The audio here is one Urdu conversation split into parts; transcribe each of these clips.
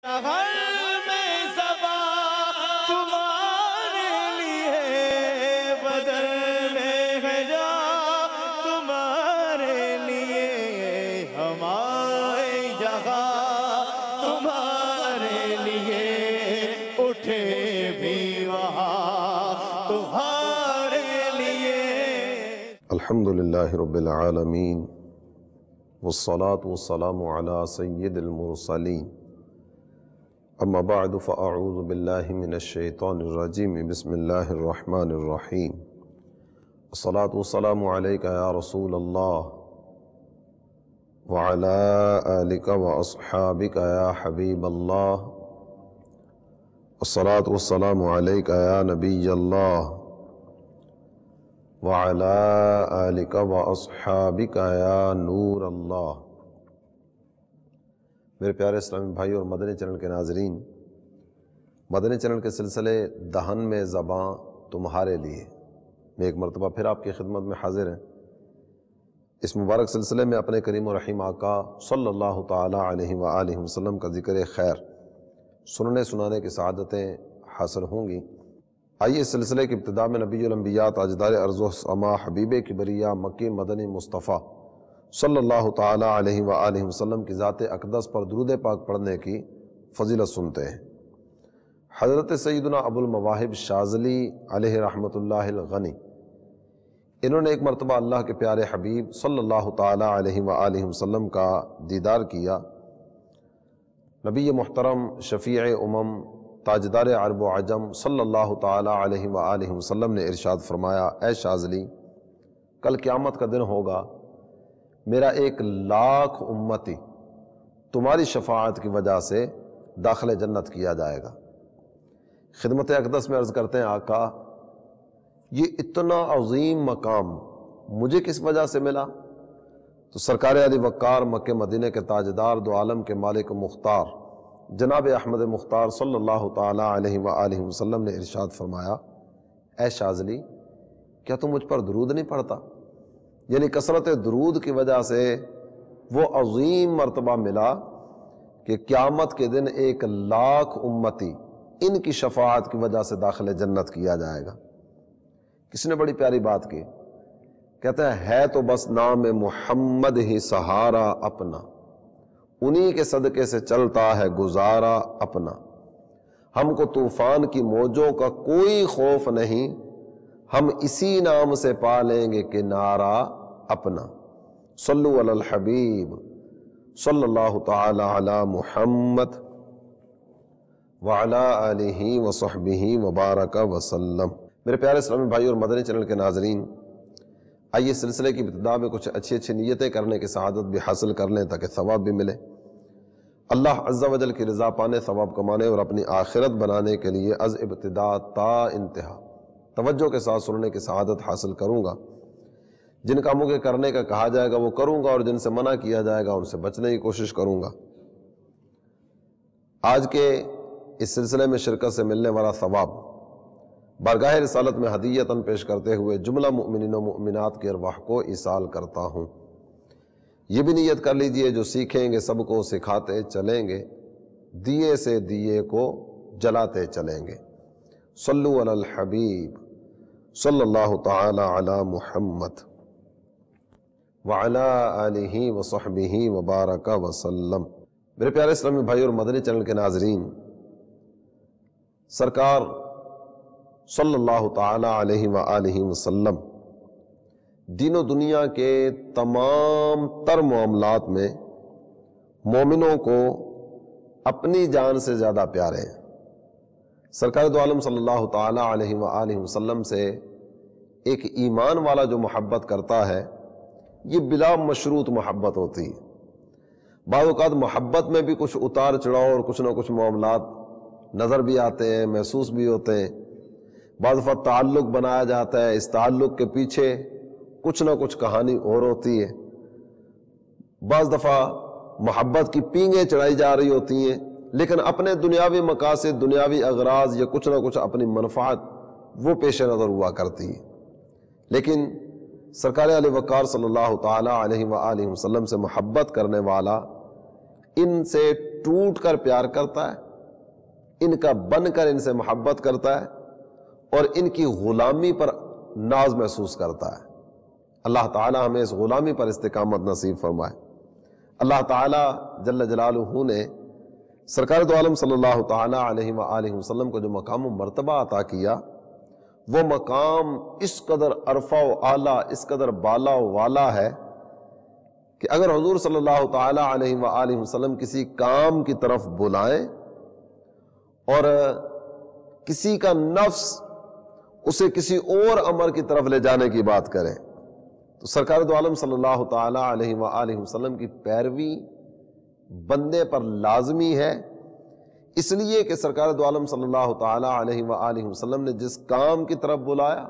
ہر میں زباں تمہارے لیے بدل میں جا تمہارے لیے ہمارے جہاں تمہارے لیے اٹھے بھی وہاں تمہارے لیے. الحمدللہ رب العالمین والصلاة والسلام على سید المرسلین. اما بعد فاعوذ باللہ من الشیطان الرجیم. بسم اللہ الرحمن الرحیم. الصلاة والسلام علیک یا رسول اللہ وعلی آلک واصحابک یا حبیب اللہ. الصلاة والسلام علیک یا نبی اللہ وعلی آلک واصحابک یا نور اللہ. میرے پیارے اسلامی بھائی اور مدنی چینل کے ناظرین، مدنی چینل کے سلسلے دہن میں زباں تمہارے لیے میں ایک مرتبہ پھر آپ کی خدمت میں حاضر ہیں. اس مبارک سلسلے میں اپنے کریم و رحیم آقا صلی اللہ تعالی علیہ وآلہ وسلم کا ذکر خیر سننے سنانے کی سعادتیں حاصل ہوں گی. آئیے اس سلسلے کی ابتدا میں نبی الانبیاء تاجدار ارض و سما حبیب کبریہ مکی مدنی مصطفیٰ صلی اللہ تعالی علیہ وآلہ وسلم کی ذات اقدس پر درود پاک پڑھنے کی فضیلت سنتے ہیں. حضرت سیدنا ابو المواہب شاذلی علیہ رحمۃ اللہ الغنی، انہوں نے ایک مرتبہ اللہ کے پیارے حبیب صلی اللہ تعالی علیہ وآلہ وسلم کا دیدار کیا. نبی محترم شفیع امم تاجدار عرب و عجم صلی اللہ تعالی علیہ وآلہ وسلم نے ارشاد فرمایا، اے شاذلی، کل قیامت کا دن ہوگا، میرا 1,00,000 امتی تمہاری شفاعت کی وجہ سے داخل جنت کیا جائے گا. خدمت اقدس میں عرض کرتے ہیں، آقا یہ اتنا عظیم مقام مجھے کس وجہ سے ملا؟ تو سرکار علی وقار مکہ مدینہ کے تاجدار دو عالم کے مالک مختار جناب احمد مختار صلی اللہ تعالی علیہ وآلہ وسلم نے ارشاد فرمایا، اے شاذلی، کیا تم مجھ پر درود نہیں پڑھتا؟ یعنی کثرت درود کی وجہ سے وہ عظیم مرتبہ ملا کہ قیامت کے دن 1,00,000 امتی ان کی شفاعت کی وجہ سے داخل جنت کیا جائے گا. کس نے بڑی پیاری بات کی، کہتا ہے تو بس نام محمد ہی سہارا اپنا، انہی کے صدقے سے چلتا ہے گزارا اپنا. ہم کو طوفان کی موجوں کا کوئی خوف نہیں، ہم اسی نام سے پا لیں گے کنارہ اپنا. صلو علی الحبیب صلی اللہ تعالی علی محمد وعلی آلہ وصحبہ وبارک وسلم. میرے پیارے اسلامی بھائی اور مدنی چینل کے ناظرین، آئیے سلسلے کی ابتدا میں کچھ اچھی نیتیں کرنے کی سعادت بھی حاصل کر لیں تاکہ ثواب بھی ملے. اللہ عز و جل کی رضا پانے، ثواب کمانے اور اپنی آخرت بنانے کے لیے از ابتدا تا انتہا توجہ کے ساتھ سننے کی سعادت حاصل کروں گا. جن کاموں کے کرنے کا کہا جائے گا وہ کروں گا، اور جن سے منع کیا جائے گا ان سے بچنے کی کوشش کروں گا. آج کے اس سلسلے میں شرکت سے ملنے والا ثواب بارگاہ رسالت میں ہدیتاً پیش کرتے ہوئے جملہ مؤمنین و مؤمنات کی ارواح کو ایصال کرتا ہوں. یہ بھی نیت کر لیجئے، جو سیکھیں گے سب کو سکھاتے چلیں گے، دیے سے دیے کو جلاتے چلیں گے. صلو علی الحبیب صلی اللہ تعالی علی محمد وعلی آلہ وصحبہ وبارک وسلم. میرے پیارے اسلامی بھائی اور مدنی چینل کے ناظرین، سرکار صلی اللہ تعالی علیہ وآلہ وسلم دین و دنیا کے تمام تر معاملات میں مومنوں کو اپنی جان سے زیادہ پیارے ہیں. سرکار دو عالم صلی اللہ تعالی علیہ وآلہ وسلم سے ایک ایمان والا جو محبت کرتا ہے، یہ بلا مشروط محبت ہوتی ہے. بعض اوقات محبت میں بھی کچھ اتار چڑھاؤ اور کچھ نہ کچھ معاملات نظر بھی آتے ہیں، محسوس بھی ہوتے ہیں. بعض دفعہ تعلق بنایا جاتا ہے، اس تعلق کے پیچھے کچھ نہ کچھ کہانی اور ہوتی ہے. بعض دفعہ محبت کی پینگیں چڑھائی جا رہی ہوتی ہیں، لیکن اپنے دنیاوی مقاصد، دنیاوی اغراض یا کچھ نہ کچھ اپنی منفعت وہ پیش نظر ہوا کرتی ہے. لیکن سرکار علی وقار صلی اللہ تعالی علیہ وآلہ وسلم سے محبت کرنے والا ان سے ٹوٹ کر پیار کرتا ہے، ان کا بن کر ان سے محبت کرتا ہے اور ان کی غلامی پر ناز محسوس کرتا ہے۔ اللہ تعالی ہمیں اس غلامی پر استقامت نصیب فرمائے۔ اللہ تعالی جل جلالہ نے سرکار دو عالم صلی اللہ تعالی علیہ وآلہ وسلم کو جو مقام و مرتبہ عطا کیا، وہ مقام اس قدر عرفہ و اعلیٰ، اس قدر بالا و والا ہے کہ اگر حضور صلی اللہ تعالی علیہ وآلہ وسلم کسی کام کی طرف بلائیں اور کسی کا نفس اسے کسی اور امر کی طرف لے جانے کی بات کرے، تو سرکار دو عالم صلی اللہ تعالی علیہ وآلہ وسلم کی پیروی بندے پر لازمی ہے، اس لیے کہ سرکار دو عالم صلی اللہ تعالی علیہ وآلہ وسلم نے جس کام کی طرف بلایا،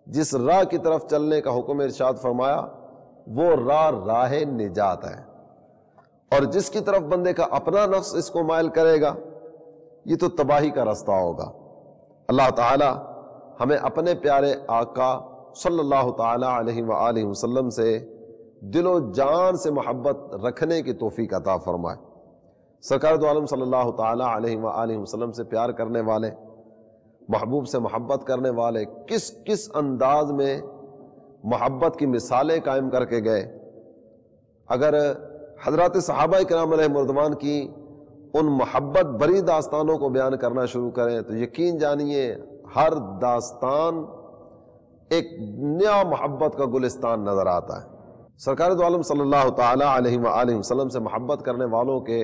جس راہ کی طرف چلنے کا حکم ارشاد فرمایا، وہ راہ نجات ہے، اور جس کی طرف بندے کا اپنا نفس اس کو مائل کرے گا، یہ تو تباہی کا رستہ ہوگا۔ اللہ تعالی ہمیں اپنے پیارے آقا صلی اللہ تعالی علیہ وآلہ وسلم سے دل و جان سے محبت رکھنے کی توفیق عطا فرمائے۔ سرکار دو عالم صلی اللہ تعالی علیہ وآلہ وسلم سے پیار کرنے والے، محبوب سے محبت کرنے والے کس کس انداز میں محبت کی مثالیں قائم کر کے گئے۔ اگر حضرات صحابہ کرام علیہ رضوان کی ان محبت بری داستانوں کو بیان کرنا شروع کریں تو یقین جانیے ہر داستان ایک نیا محبت کا گلستان نظر آتا ہے۔ سرکار دو عالم صلی اللہ تعالی علیہ وآلہ وسلم سے محبت کرنے والوں کے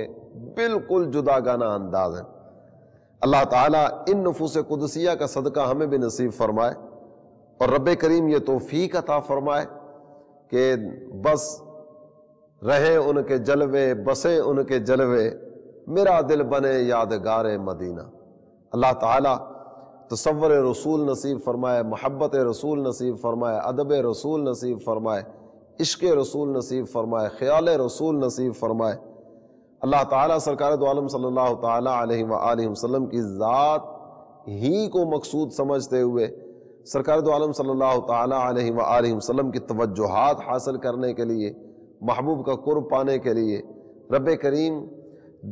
بالکل جدا گانا انداز ہیں۔ اللہ تعالیٰ ان نفوس قدسیہ کا صدقہ ہمیں بھی نصیب فرمائے، اور رب کریم یہ توفیق عطا فرمائے کہ بس رہے ان کے جلوے، بسے ان کے جلوے، میرا دل بنے یادگار مدینہ۔ اللہ تعالیٰ تصور رسول نصیب فرمائے، محبت رسول نصیب فرمائے، ادب رسول نصیب فرمائے، عشق رسول نصیب فرمائے، خیال رسول نصیب فرمائے۔ اللہ تعالیٰ سرکار دو عالم صلی اللہ تعالی علیہ وآلہ وسلم کی ذات ہی کو مقصود سمجھتے ہوئے سرکار دو عالم صلی اللہ تعالی علیہ وآلہ وسلم کی توجہات حاصل کرنے کے لیے، محبوب کا قرب پانے کے لیے رب کریم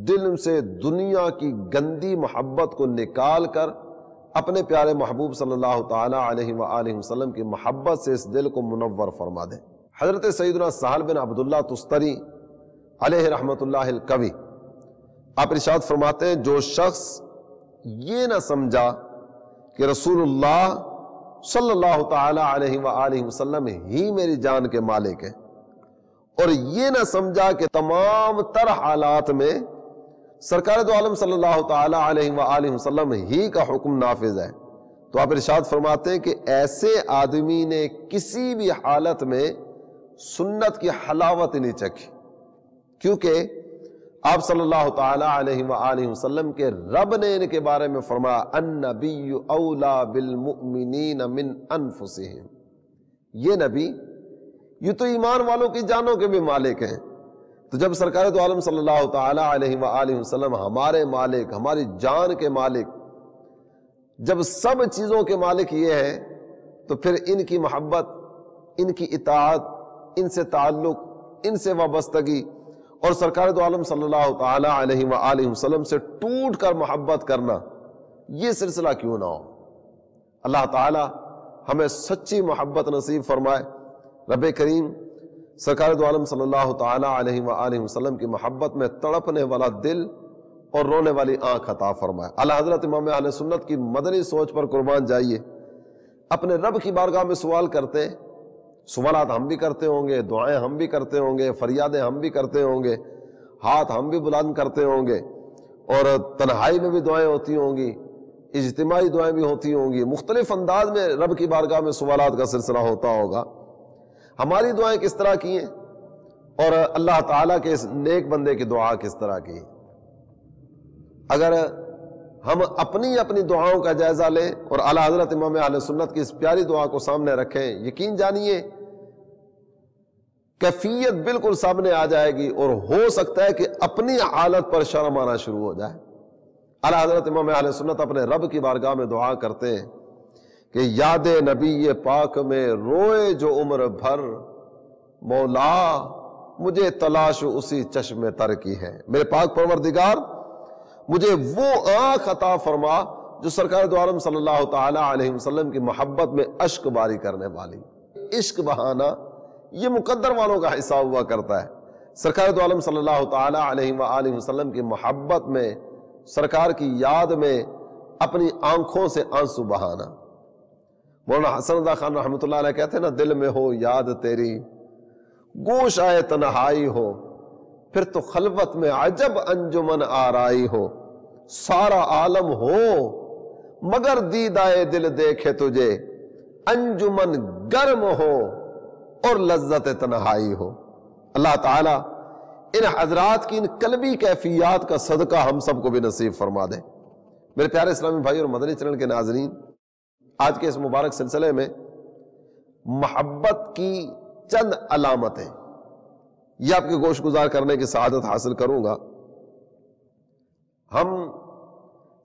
دل سے دنیا کی گندی محبت کو نکال کر اپنے پیارے محبوب صلی اللہ تعالی علیہ وآلہ وسلم کی محبت سے اس دل کو منور فرما دے۔ حضرت سیدنا سہل بن عبداللہ تستری علیہ رحمت اللہ القوی آپ ارشاد فرماتے ہیں، جو شخص یہ نہ سمجھا کہ رسول اللہ صلی اللہ تعالی علیہ وآلہ وسلم ہی میری جان کے مالک ہیں، اور یہ نہ سمجھا کہ تمام تر حالات میں سرکار دو عالم صلی اللہ تعالی علیہ وآلہ وسلم ہی کا حکم نافذ ہے، تو آپ ارشاد فرماتے ہیں کہ ایسے آدمی نے کسی بھی حالت میں سنت کی حلاوت نہیں چکھی، کیونکہ آپ صلی اللہ تعالی علیہ وآلہ وسلم کے رب نے ان کے بارے میں فرمایا النبی اولا بالمؤمنین من انفسہم، یہ نبی یہ تو ایمان والوں کی جانوں کے بھی مالک ہیں۔ تو جب سرکار دو عالم صلی اللہ تعالی علیہ وآلہ وسلم ہمارے مالک، ہماری جان کے مالک، جب سب چیزوں کے مالک یہ ہے، تو پھر ان کی محبت، ان کی اطاعت، ان سے تعلق، ان سے وابستگی اور سرکار دو عالم صلی اللہ تعالی علیہ وآلہ وسلم سے ٹوٹ کر محبت کرنا، یہ سلسلہ کیوں نہ ہو۔ اللہ تعالی ہمیں سچی محبت نصیب فرمائے۔ رب کریم سرکار دو عالم صلی اللہ تعالی علیہ وآلہ وسلم کی محبت میں تڑپنے والا دل اور رونے والی آنکھ عطا فرمائے۔ اعلیٰ حضرت امام اہل سنت کی مدنی سوچ پر قربان جائیے، اپنے رب کی بارگاہ میں سوال کرتے، سوالات ہم بھی کرتے ہوں گے، دعائیں ہم بھی کرتے ہوں گے، فریادیں ہم بھی کرتے ہوں گے، ہاتھ ہم بھی بلند کرتے ہوں گے، اور تنہائی میں بھی دعائیں ہوتی ہوں گی، اجتماعی دعائیں بھی ہوتی ہوں گی، مختلف انداز میں رب کی بارگاہ میں سوالات کا سلسلہ ہوتا ہوگا۔ ہماری دعائیں کس طرح کی ہیں اور اللہ تعالیٰ کے اس نیک بندے کی دعا کس طرح کی؟ اگر ہم اپنی اپنی دعاؤں کا جائزہ لیں اور اعلیٰ حضرت امام اہل سنت کی اس پیاری دعا کو سامنے رکھیں، یقین جانیے کیفیت بالکل سامنے آ جائے گی، اور ہو سکتا ہے کہ اپنی حالت پر شرم آنا شروع ہو جائے۔ اعلیٰ حضرت امام اہل سنت اپنے رب کی بارگاہ میں دعا کرتے ہیں کہ یاد نبی پاک میں روئے جو عمر بھر، مولا مجھے تلاش اسی چشم تر کی ہے۔ میرے پاک پروردگار مجھے وہ آنکھ عطا فرما جو سرکار دو عالم صلی اللہ تعالی علیہ وسلم کی محبت میں اشک باری کرنے والی۔ عشق بہانا یہ مقدر والوں کا حصہ ہوا کرتا ہے۔ سرکار دو عالم صلی اللہ تعالی علیہ وآلہ وسلم کی محبت میں، سرکار کی یاد میں اپنی آنکھوں سے آنسو بہانا۔ مولانا حسن رضا خان رحمۃ اللہ علیہ کہتے ہیں نا، دل میں ہو یاد تیری گوش آئے تنہائی ہو، پھر تو خلوت میں عجب انجمن آرائی ہو، سارا عالم ہو مگر دیدائے دل دیکھے تجھے، انجمن گرم ہو اور لذت تنہائی ہو۔ اللہ تعالیٰ ان حضرات کی ان قلبی کیفیات کا صدقہ ہم سب کو بھی نصیب فرما دے۔ میرے پیارے اسلامی بھائی اور مدنی چینل کے ناظرین، آج کے اس مبارک سلسلے میں محبت کی چند علامتیں یہ آپ کے گوش گزار کرنے کی سعادت حاصل کروں گا۔ ہم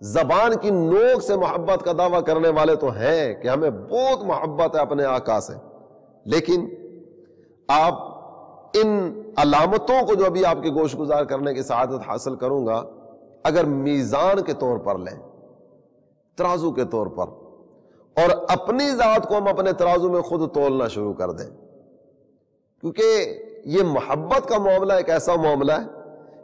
زبان کی نوک سے محبت کا دعویٰ کرنے والے تو ہیں کہ ہمیں بہت محبت ہے اپنے آقا سے، لیکن آپ ان علامتوں کو جو ابھی آپ کے گوش گزار کرنے کی سعادت حاصل کروں گا، اگر میزان کے طور پر لیں، ترازو کے طور پر، اور اپنی ذات کو ہم اپنے ترازو میں خود تولنا شروع کر دیں، کیونکہ یہ محبت کا معاملہ ایک ایسا معاملہ ہے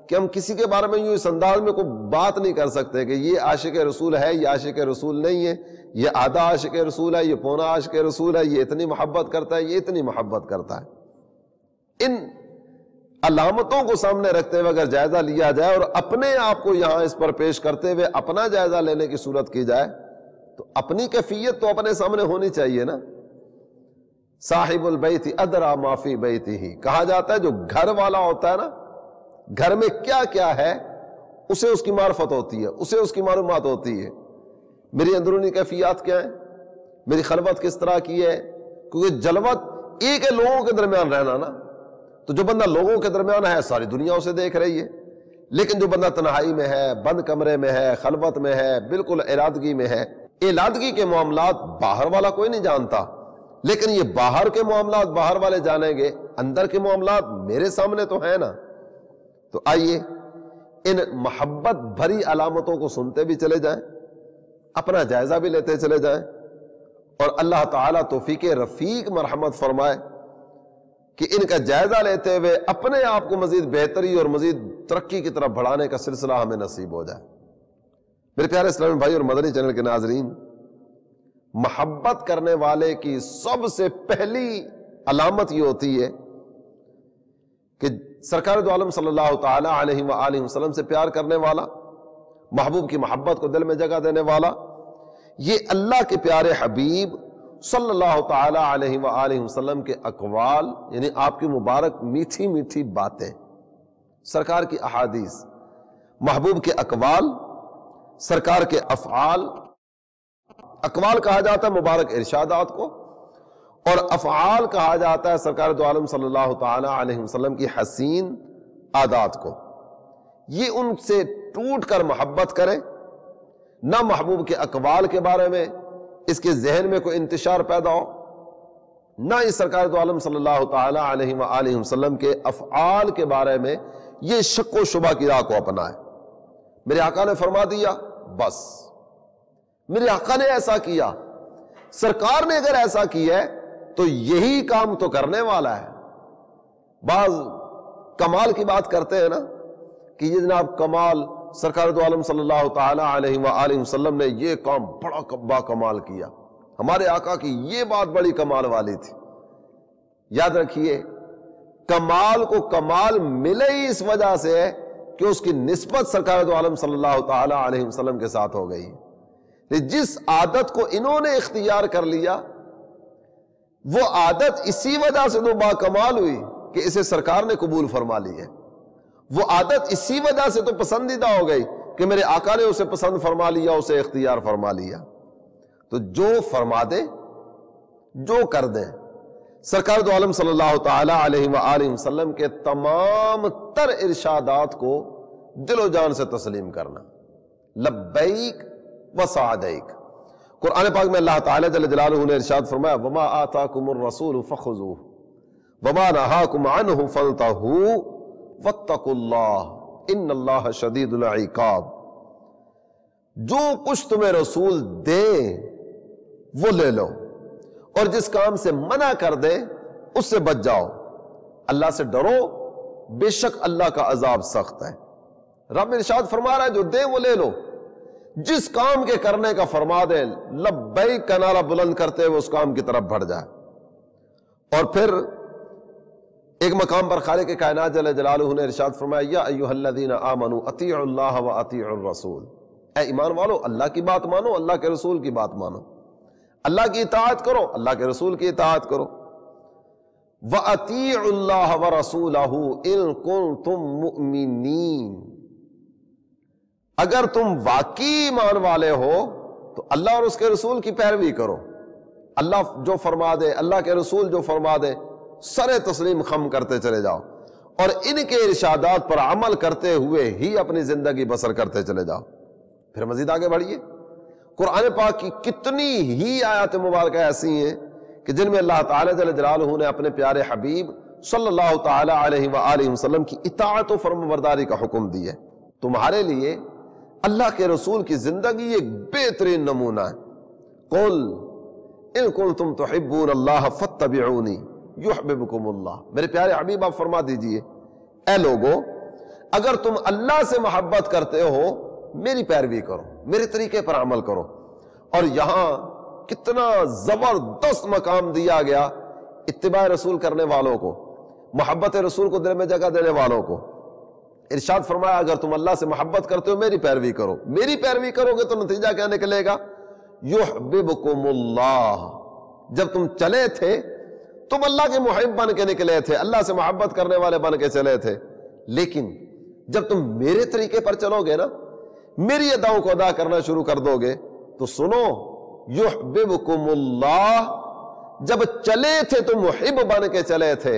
کہ ہم کسی کے بارے میں یوں اس انداز میں کوئی بات نہیں کر سکتے کہ یہ عاشق رسول ہے، یہ عاشق رسول نہیں ہے، یہ آدھا عاشق رسول ہے، یہ پونا عاشق رسول ہے، یہ اتنی محبت کرتا ہے، یہ اتنی محبت کرتا ہے۔ ان علامتوں کو سامنے رکھتے ہوئے اگر جائزہ لیا جائے اور اپنے آپ کو یہاں اس پر پیش کرتے ہوئے اپنا جائزہ لینے کی صورت کی جائے تو اپنی کیفیت تو اپنے سامنے ہونی چاہیے نا۔ صاحب البیت ادرا ما فی بیتہ، کہا جاتا ہے جو گھر والا ہوتا ہے نا، گھر میں کیا کیا ہے اسے اس کی معرفت ہوتی ہے، اسے اس کی معلومات ہوتی ہے۔ میری اندرونی کیفیات کیا ہیں، میری خلوت کس طرح کی ہے، کیونکہ جلوت ایک ہے لوگوں کے درمیان رہنا نا، تو جو بندہ لوگوں کے درمیان ہے ساری دنیا اسے دیکھ رہی ہے، لیکن جو بندہ تنہائی میں ہے، بند کمرے میں ہے، خلوت میں ہے، بالکل ارادگی میں ہے، ارادگی کے معاملات باہر والا کوئی نہیں جانتا، لیکن یہ باہر کے معاملات باہر والے جانیں گے، اندر کے معاملات میرے سامنے تو ہیں نا۔ تو آئیے ان محبت بھری علامتوں کو سنتے بھی چلے جائیں، اپنا جائزہ بھی لیتے چلے جائیں، اور اللہ تعالیٰ توفیق رفیق مرحمت فرمائے کہ ان کا جائزہ لیتے ہوئے اپنے آپ کو مزید بہتری اور مزید ترقی کی طرف بڑھانے کا سلسلہ ہمیں نصیب ہو جائے۔ میرے پیارے اسلامی بھائی اور مدنی چینل کے ناظرین، محبت کرنے والے کی سب سے پہلی علامت یہ ہوتی ہے کہ سرکار دو عالم صلی اللہ تعالی علیہ وآلہ وسلم سے پیار کرنے والا، محبوب کی محبت کو دل میں جگہ دینے والا، یہ اللہ کے پیارے حبیب صلی اللہ تعالی علیہ وآلہ وسلم کے اقوال، یعنی آپ کی مبارک میٹھی میٹھی باتیں، سرکار کی احادیث، محبوب کے اقوال، سرکار کے افعال، اقوال کہا جاتا ہے مبارک ارشادات کو، اور افعال کہا جاتا ہے سرکار دو عالم صلی اللہ تعالی علیہ وسلم کی حسین عادات کو۔ یہ ان سے ٹوٹ کر محبت کرے، نہ محبوب کے اقوال کے بارے میں اس کے ذہن میں کوئی انتشار پیدا ہو، نہ اس سرکار دو عالم صلی اللہ تعالی علیہ وآلہ وسلم کے افعال کے بارے میں یہ شک و شبہ کی راہ کو اپنائے۔ میرے آقا نے فرما دیا بس، میرے آقا نے ایسا کیا، سرکار نے اگر ایسا کیا ہے تو یہی کام تو کرنے والا ہے۔ بعض کمال کی بات کرتے ہیں نا کہ یہ جناب کمال سرکار دو عالم صلی اللہ تعالی علیہ وآلہ وسلم نے یہ کام بڑا با کمال کیا، ہمارے آقا کی یہ بات بڑی کمال والی تھی۔ یاد رکھیے، کمال کو کمال ملے ہی اس وجہ سے ہے کہ اس کی نسبت سرکار دو عالم صلی اللہ تعالی علیہ وسلم کے ساتھ ہو گئی۔ جس عادت کو انہوں نے اختیار کر لیا، وہ عادت اسی وجہ سے تو با کمال ہوئی کہ اسے سرکار نے قبول فرما لی ہے۔ وہ عادت اسی وجہ سے تو پسندیدہ ہو گئی کہ میرے آقا نے اسے پسند فرما لیا، اسے اختیار فرما لیا۔ تو جو فرما دے، جو کر دیں، سرکار دو عالم صلی اللہ تعالی علیہ وآلہ وسلم کے تمام تر ارشادات کو دل و جان سے تسلیم کرنا، لبیک وسعدیک۔ قرآن پاک میں اللہ تعالیٰ جل جلالہ نے ارشاد فرمایا وَمَا آتَاكُمُ الرَّسُولُ فَخُذُوهُ وما نہاکم عنہ فانتہوا واتقوا اللہ ان اللہ شدید العقاب۔ جو کچھ تمہیں رسول دے وہ لے لو، اور جس کام سے منع کر دے اس سے بچ جاؤ۔ اللہ سے ڈرو، بے شک اللہ کا عذاب سخت ہے۔ رب ارشاد فرما رہا ہے جو دے وہ لے لو، جس کام کے کرنے کا فرما دے، لبیک کا نعرہ بلند کرتے ہوئے اس کام کی طرف بڑھ جائے۔ اور پھر ایک مقام پر خالق کائنات جل جلالہ نے ارشاد فرمایا یا ایھا الذین آمنوا اطیعوا اللہ واطیعوا الرسول، اے ایمان والو اللہ کی بات مانو، اللہ کے رسول کی بات مانو، اللہ کی اطاعت کرو، اللہ کے رسول کی اطاعت کرو۔ وَأَطِيعُوا اللَّهَ وَرَسُولَهُ إِن كُنتُم مُؤْمِنِينَ، اگر تم واقعی ایمان والے ہو تو اللہ اور اس کے رسول کی پیروی کرو۔ اللہ جو فرما دے، اللہ کے رسول جو فرما دے، سر تسلیم خم کرتے چلے جاؤ، اور ان کے ارشادات پر عمل کرتے ہوئے ہی اپنی زندگی بسر کرتے چلے جاؤ۔ پھر مزید آگے بڑھیے، قرآن پاک کی کتنی ہی آیات مبارکہ ایسی ہیں کہ جن میں اللہ تعالیٰ جل جلالہ نے اپنے پیارے حبیب صلی اللہ تعالیٰ علیہ وآلہ وسلم کی اطاعت و فرمانبرداری کا حکم دیا ہے۔ تمہارے لیے اللہ کے رسول کی زندگی ایک بہترین نمونہ ہے۔ قل ان کنتم تحبون اللہ فاتبعونی یحببکم اللہ، میرے پیارے حبیب آپ فرما دیجئے اے لوگو اگر تم اللہ سے محبت کرتے ہو میری پیروی کرو، میرے طریقے پر عمل کرو۔ اور یہاں کتنا زبردست مقام دیا گیا اتباع رسول کرنے والوں کو، محبت رسول کو دل میں جگہ دینے والوں کو۔ ارشاد فرمایا اگر تم اللہ سے محبت کرتے ہو میری پیروی کرو، میری پیروی کرو گے تو نتیجہ کیا نکلے گا؟ یحببکم اللہ۔ جب تم چلے تھے تم اللہ کے محب بن کے نکلے تھے، اللہ سے محبت کرنے والے بن کے چلے تھے، لیکن جب تم میرے طریقے پر چلو گے نا، میری اداؤں کو ادا کرنا شروع کر دو گے تو سنو یحببکم اللہ، جب چلے تھے تم محب بن کے چلے تھے،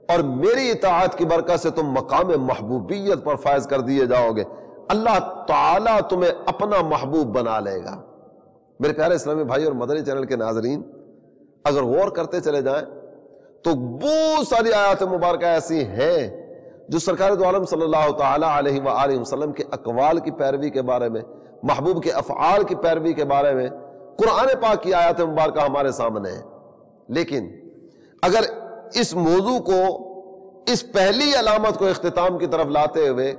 اور میری اطاعت کی برکت سے تم مقام محبوبیت پر فائز کر دیے جاؤ گے، اللہ تعالیٰ تمہیں اپنا محبوب بنا لے گا۔ میرے پیارے اسلامی بھائی اور مدنی چینل کے ناظرین، اگر غور کرتے چلے جائیں تو بہت ساری آیات مبارکہ ایسی ہیں جو سرکار دو عالم صلی اللہ تعالیٰ علیہ وآلہ وسلم کے اقوال کی پیروی کے بارے میں، محبوب کے افعال کی پیروی کے بارے میں قرآن پاک کی آیات مبارکہ ہمارے سامنے ہیں۔ لیکن اگر اس موضوع کو، اس پہلی علامت کو اختتام کی طرف لاتے ہوئے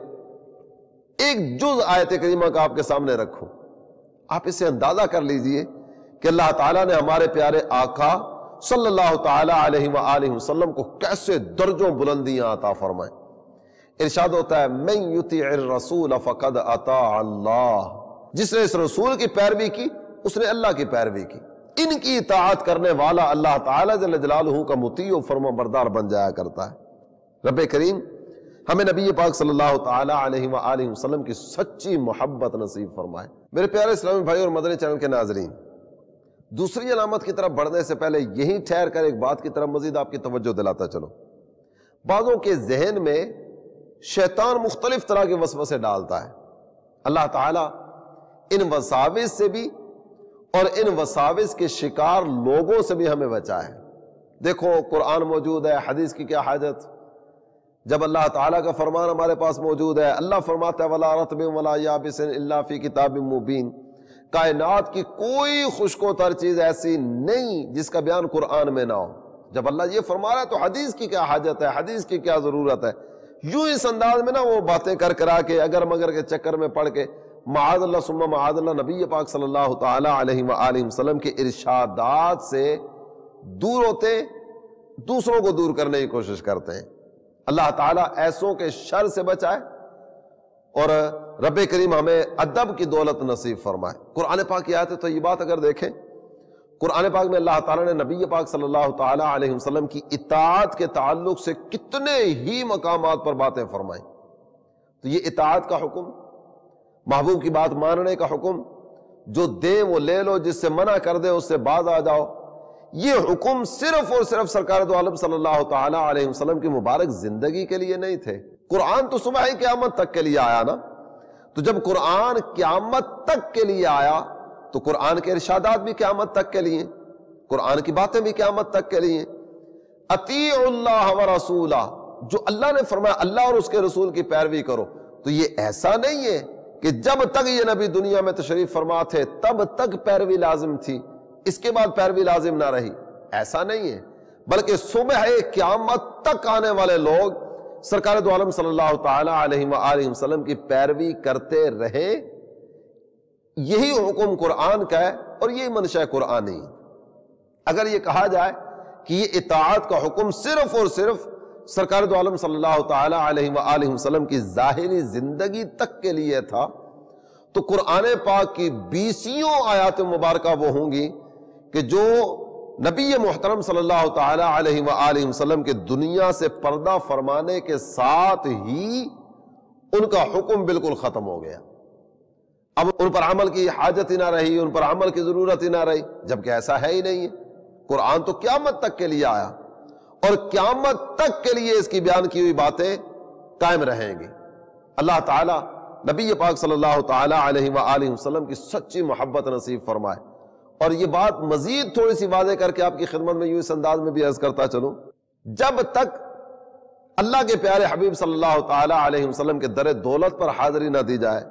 ایک جز آیت کریمہ کا آپ کے سامنے رکھوں، آپ اسے اندازہ کر لیجئے کہ اللہ تعالیٰ نے ہمارے پیارے آقا صلی اللہ تعالیٰ علیہ وآلہ وسلم کو کیسے درجوں بلندیاں عطا فرمائیں۔ ارشاد ہوتا ہے من یطیع الرسول فقد اطاع اللہ، جس نے اس رسول کی پیروی کی اس نے اللہ کی پیروی کی۔ ان کی اطاعت کرنے والا اللہ تعالیٰ جل جلالہ کا مطیع و فرما بردار بن جایا کرتا ہے۔ رب کریم ہمیں نبی پاک صلی اللہ تعالیٰ علیہ وآلہ وسلم کی سچی محبت نصیب فرمائے۔ میرے پیارے اسلامی بھائی اور مدنی چینل کے ناظرین، دوسری علامت کی طرف بڑھنے سے پہلے یہیں ٹھہر کر ایک بات کی طرف مزید آپ کی توجہ دلاتا چلو۔ بعضوں کے ذہن میں شیطان مختلف طرح کے وسوسے ڈالتا ہے، اللہ تعالیٰ ان وساوس سے بھی اور ان وساوس کے شکار لوگوں سے بھی ہمیں بچائے۔ دیکھو قرآن موجود ہے، حدیث کی کیا حاجت؟ جب اللہ تعالیٰ کا فرمان ہمارے پاس موجود ہے، اللہ فرماتا ہے وَلَا رَطْبٍ وَلَا يَابِسٍ إِلَّا فِي كِتَابٍ مُبِينٍ، کائنات کی کوئی خشک و تر چیز ایسی نہیں جس کا بیان قرآن میں نہ ہو۔ جب اللہ یہ فرما رہا ہے تو حدیث کی کیا حاجت ہے، حدیث کی کیا ضرورت ہے؟ یوں اس انداز میں نہ وہ باتیں کرا کے اگر مگر کے چکر میں پڑھ کے معاذ اللہ ثم معاذ اللہ نبی پاک صلی اللہ تعالیٰ علیہ وآلہ وسلم کے ارشادات سے دور ہوتے، دوسروں کو دور کرنے کی کوشش کرتے ہیں۔ اللہ تعالیٰ ایسوں کے شر سے بچائے اور رب کریم ہمیں ادب کی دولت نصیب فرمائے۔ قرآن پاک کی آیات طیبات اگر دیکھیں، قرآن پاک میں اللہ تعالیٰ نے نبی پاک صلی اللہ تعالیٰ علیہ وسلم کی اطاعت کے تعلق سے کتنے ہی مقامات پر باتیں فرمائیں۔ تو یہ اطاعت کا حکم، محبوب کی بات ماننے کا حکم، جو دے وہ لے لو، جس سے منع کر دے اس سے باز آ جاؤ، یہ حکم صرف اور صرف سرکار دو عالم صلی اللہ تعالیٰ علیہ وسلم کی مبارک زندگی کے لیے نہیں تھے۔ قرآن تو صبح ہی قیامت تک کے لیے آیا نا، تو جب قرآن قیامت تک کے لیے آیا تو قرآن کے ارشادات بھی قیامت تک کے لیے، قرآن کی باتیں بھی قیامت تک کے لیے۔ اطیعوا اللہ و رسولہ، جو اللہ نے فرمایا اللہ اور اس کے رسول کی پیروی کرو، تو یہ ایسا نہیں ہے کہ جب تک یہ نبی دنیا میں تشریف فرما تھے تب تک پیروی لازم تھی، اس کے بعد پیروی لازم نہ رہی، ایسا نہیں ہے، بلکہ صبح قیامت تک آنے والے لوگ سرکار دو عالم صلی اللہ تعالی علیہ وآلہ وسلم کی پیروی کرتے رہے، یہی حکم قرآن کا ہے اور یہی منشا قرآنی۔ اگر یہ کہا جائے کہ یہ اطاعت کا حکم صرف اور صرف سرکار دو عالم صلی اللہ تعالی علیہ وآلہ وسلم کی ظاہری زندگی تک کے لیے تھا، تو قرآن پاک کی 20 آیات مبارکہ وہ ہوں گی کہ جو نبی محترم صلی اللہ تعالی علیہ وآلہ وسلم کے دنیا سے پردہ فرمانے کے ساتھ ہی ان کا حکم بالکل ختم ہو گیا، اب ان پر عمل کی حاجت ہی نہ رہی، ان پر عمل کی ضرورت ہی نہ رہی، جبکہ ایسا ہے ہی نہیں ہے۔ قرآن تو قیامت تک کے لیے آیا اور قیامت تک کے لیے اس کی بیان کی ہوئی باتیں قائم رہیں گی۔ اللہ تعالی نبی پاک صلی اللہ تعالی علیہ وآلہ وسلم کی سچی محبت نصیب فرمائے۔ اور یہ بات مزید تھوڑی سی واضح کر کے آپ کی خدمت میں یوں اس انداز میں بھی عرض کرتا چلوں، جب تک اللہ کے پیارے حبیب صلی اللہ تعالی علیہ وسلم کے در دولت پر حاضری نہ دی جائے،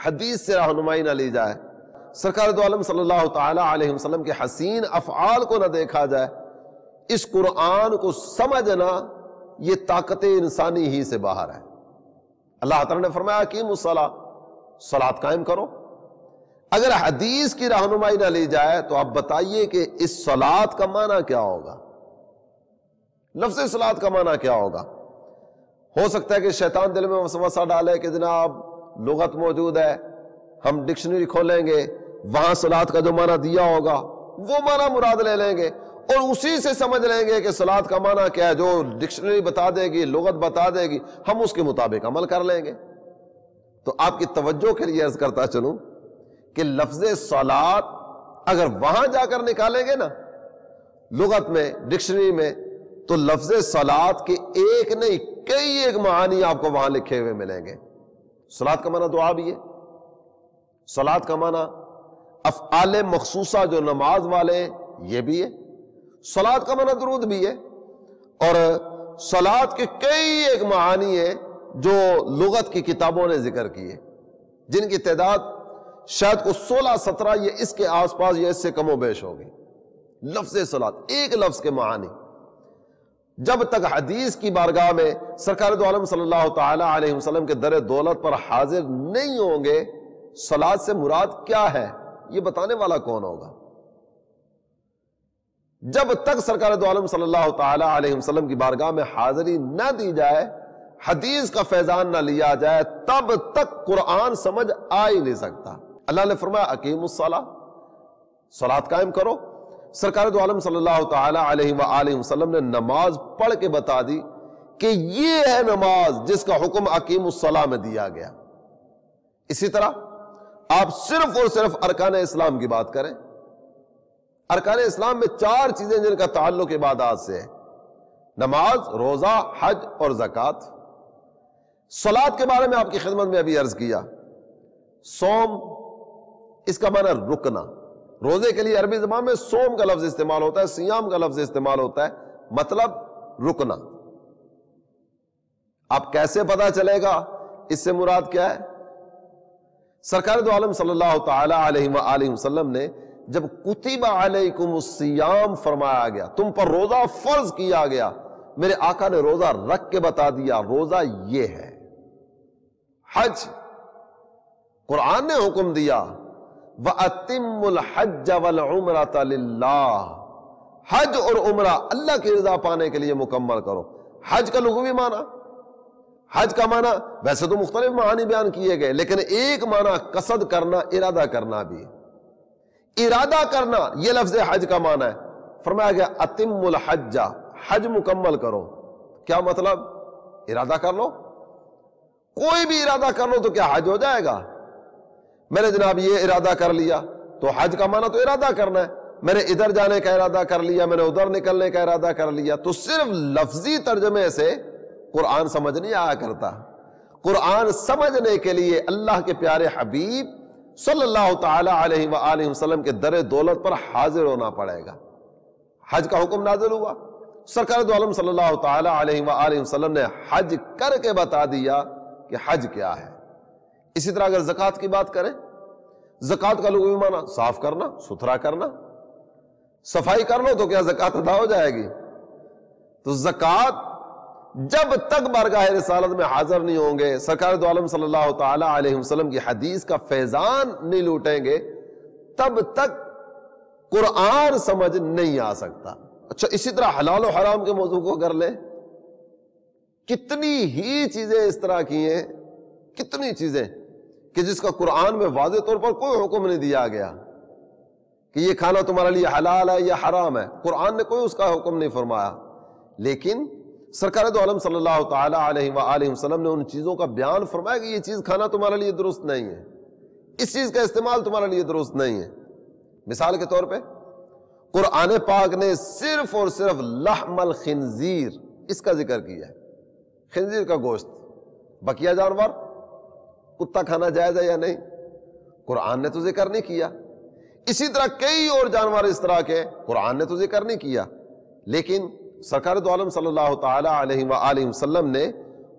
حدیث سے رہنمائی نہ لی جائے، سرکار دو عالم صلی اللہ تعالی علیہ وسلم کے حسین افعال کو نہ دیکھا جائے، اس قرآن کو سمجھنا یہ طاقت انسانی ہی سے باہر ہے۔ اللہ تعالیٰ نے فرمایا اقیموا الصلاۃ، صلاۃ قائم کرو۔ اگر حدیث کی رہنمائی نہ لی جائے تو آپ بتائیے کہ اس صلاۃ کا معنی کیا ہوگا، لفظ صلاۃ کا معنی کیا ہوگا؟ ہو سکتا ہے کہ شیطان دل میں وسوسہ ڈالے کہ جناب لغت موجود ہے، ہم ڈکشنری کھولیں گے، وہاں صلاۃ کا جو معنی دیا ہوگا وہ معنی مراد لے لیں گے اور اسی سے سمجھ لیں گے کہ صلاۃ کا معنی کیا ہے، جو ڈکشنری بتا دے گی، لغت بتا دے گی، ہم اس کے مطابق عمل کر لیں گے۔ تو آپ کی توجہ کے لیے عرض کرتا چلوں کہ لفظ صلاۃ اگر وہاں جا کر نکالیں گے نا لغت میں، ڈکشنری میں، تو لفظ صلاۃ کے ایک نہیں کئی ایک معانی آپ کو وہاں لکھے ہوئے ملیں گے۔ صلاۃ کا معنی دعا بھی ہے، صلاۃ کا معنی افعال مخصوصہ جو نماز والے یہ بھی ہے، صلاۃ کا معنی درود بھی ہے، اور صلاۃ کے کئی ایک معانی ہیں جو لغت کی کتابوں نے ذکر کیے، جن کی تعداد شاید کو 16-17 یا اس کے آس پاس یا اس سے کم و بیش ہوگی۔ لفظ صلاۃ ایک لفظ کے معانی جب تک حدیث کی بارگاہ میں سرکار دو عالم صلی اللہ تعالی علیہ وسلم کے در دولت پر حاضر نہیں ہوں گے، صلاۃ سے مراد کیا ہے یہ بتانے والا کون ہوگا؟ جب تک سرکار دو عالم صلی اللہ تعالی علیہ وسلم کی بارگاہ میں حاضری نہ دی جائے، حدیث کا فیضان نہ لیا جائے، تب تک قرآن سمجھ آ ہی نہیں سکتا۔ اللہ نے فرمایا اقیموا الصلاۃ، صلاۃ قائم کرو۔ سرکار دو عالم صلی اللہ تعالی علیہ وآلہ وسلم نے نماز پڑھ کے بتا دی کہ یہ ہے نماز جس کا حکم اقیموا الصلاۃ میں دیا گیا۔ اسی طرح آپ صرف اور صرف ارکان اسلام کی بات کریں، ارکان اسلام میں 4 چیزیں جن کا تعلق عبادات سے ہے، نماز، روزہ، حج اور زکوٰۃ۔ صلاۃ کے بارے میں آپ کی خدمت میں ابھی عرض کیا، صوم اس کا معنی رکنا، روزے کے لیے عربی زبان میں صوم کا لفظ استعمال ہوتا ہے، سیام کا لفظ استعمال ہوتا ہے، مطلب رکنا۔ آپ کیسے پتا چلے گا اس سے مراد کیا ہے؟ سرکار دو عالم صلی اللہ تعالی علیہ وآلہ وسلم نے جب کتب علیکم الصیام فرمایا گیا، تم پر روزہ فرض کیا گیا، میرے آقا نے روزہ رکھ کے بتا دیا روزہ یہ ہے۔ حج قرآن نے حکم دیا وَأَتِمُّ الْحَجَّ وَالْعُمْرَةَ لِلَّهِ، حج اور عمرہ اللہ کی رضا پانے کے لیے مکمل کرو۔ حج کا لغوی معنی، حج کا معنی ویسے تو مختلف معانی بیان کیے گئے، لیکن ایک معنی قصد کرنا، ارادہ کرنا بھی ہے۔ ارادہ کرنا یہ لفظ حج کا معنی ہے۔ فرمایا گیا اتم الحج، حج مکمل کرو۔ کیا مطلب؟ ارادہ کر لو، کوئی بھی ارادہ کر لو تو کیا حج ہو جائے گا؟ میں نے جناب یہ ارادہ کر لیا تو حج کا معنی تو ارادہ کرنا ہے، میں نے ادھر جانے کا ارادہ کر لیا، میں نے ادھر نکلنے کا ارادہ کر لیا، تو صرف لفظی ترجمے سے قرآن سمجھ نہیں آیا کرتا۔ قرآن سمجھنے کے لیے اللہ کے پیارے حبیب صلی اللہ تعالی علیہ وآلہ وسلم کے در دولت پر حاضر ہونا پڑے گا۔ حج کا حکم نازل ہوا، سرکار دو عالم صلی اللہ تعالی علیہ وآلہ وسلم نے حج کر کے بتا دیا کہ حج کیا ہے۔ اسی طرح اگر زکوٰۃ کی بات کریں، زکوٰۃ کا لغوی معنی صاف کرنا، ستھرا کرنا، صفائی کر لو تو کیا زکوٰۃ ادا ہو جائے گی؟ تو زکوٰۃ جب تک بارگاہ رسالت میں حاضر نہیں ہوں گے، سرکار دو عالم صلی اللہ تعالی علیہ وسلم کی حدیث کا فیضان نہیں لوٹیں گے، تب تک قرآن سمجھ نہیں آ سکتا۔ اچھا، اسی طرح حلال و حرام کے موضوع کو اگر لیں، کتنی ہی چیزیں اس طرح کی ہیں، کتنی چیزیں کہ جس کا قرآن میں واضح طور پر کوئی حکم نہیں دیا گیا کہ یہ کھانا تمہارے لیے حلال ہے یا حرام ہے، قرآن نے کوئی اس کا حکم نہیں فرمایا، لیکن سرکار دو عالم صلی اللہ تعالی علیہ وآلہ وسلم نے ان چیزوں کا بیان فرمایا کہ یہ چیز کھانا تمہارے لیے درست نہیں ہے، اس چیز کا استعمال تمہارے لیے درست نہیں ہے۔ مثال کے طور پہ قرآن پاک نے صرف اور صرف لحم الخنزیر اس کا ذکر کیا ہے، خنزیر کا گوشت، بقیہ جانور کتا کھانا جائز ہے یا نہیں، قرآن نے تو ذکر نہیں کیا۔ اسی طرح کئی اور جانور اس طرح کے قرآن نے تو ذکر نہیں کیا، لیکن سرکار دو عالم صلی اللہ تعالی علیہ وآلہ وسلم نے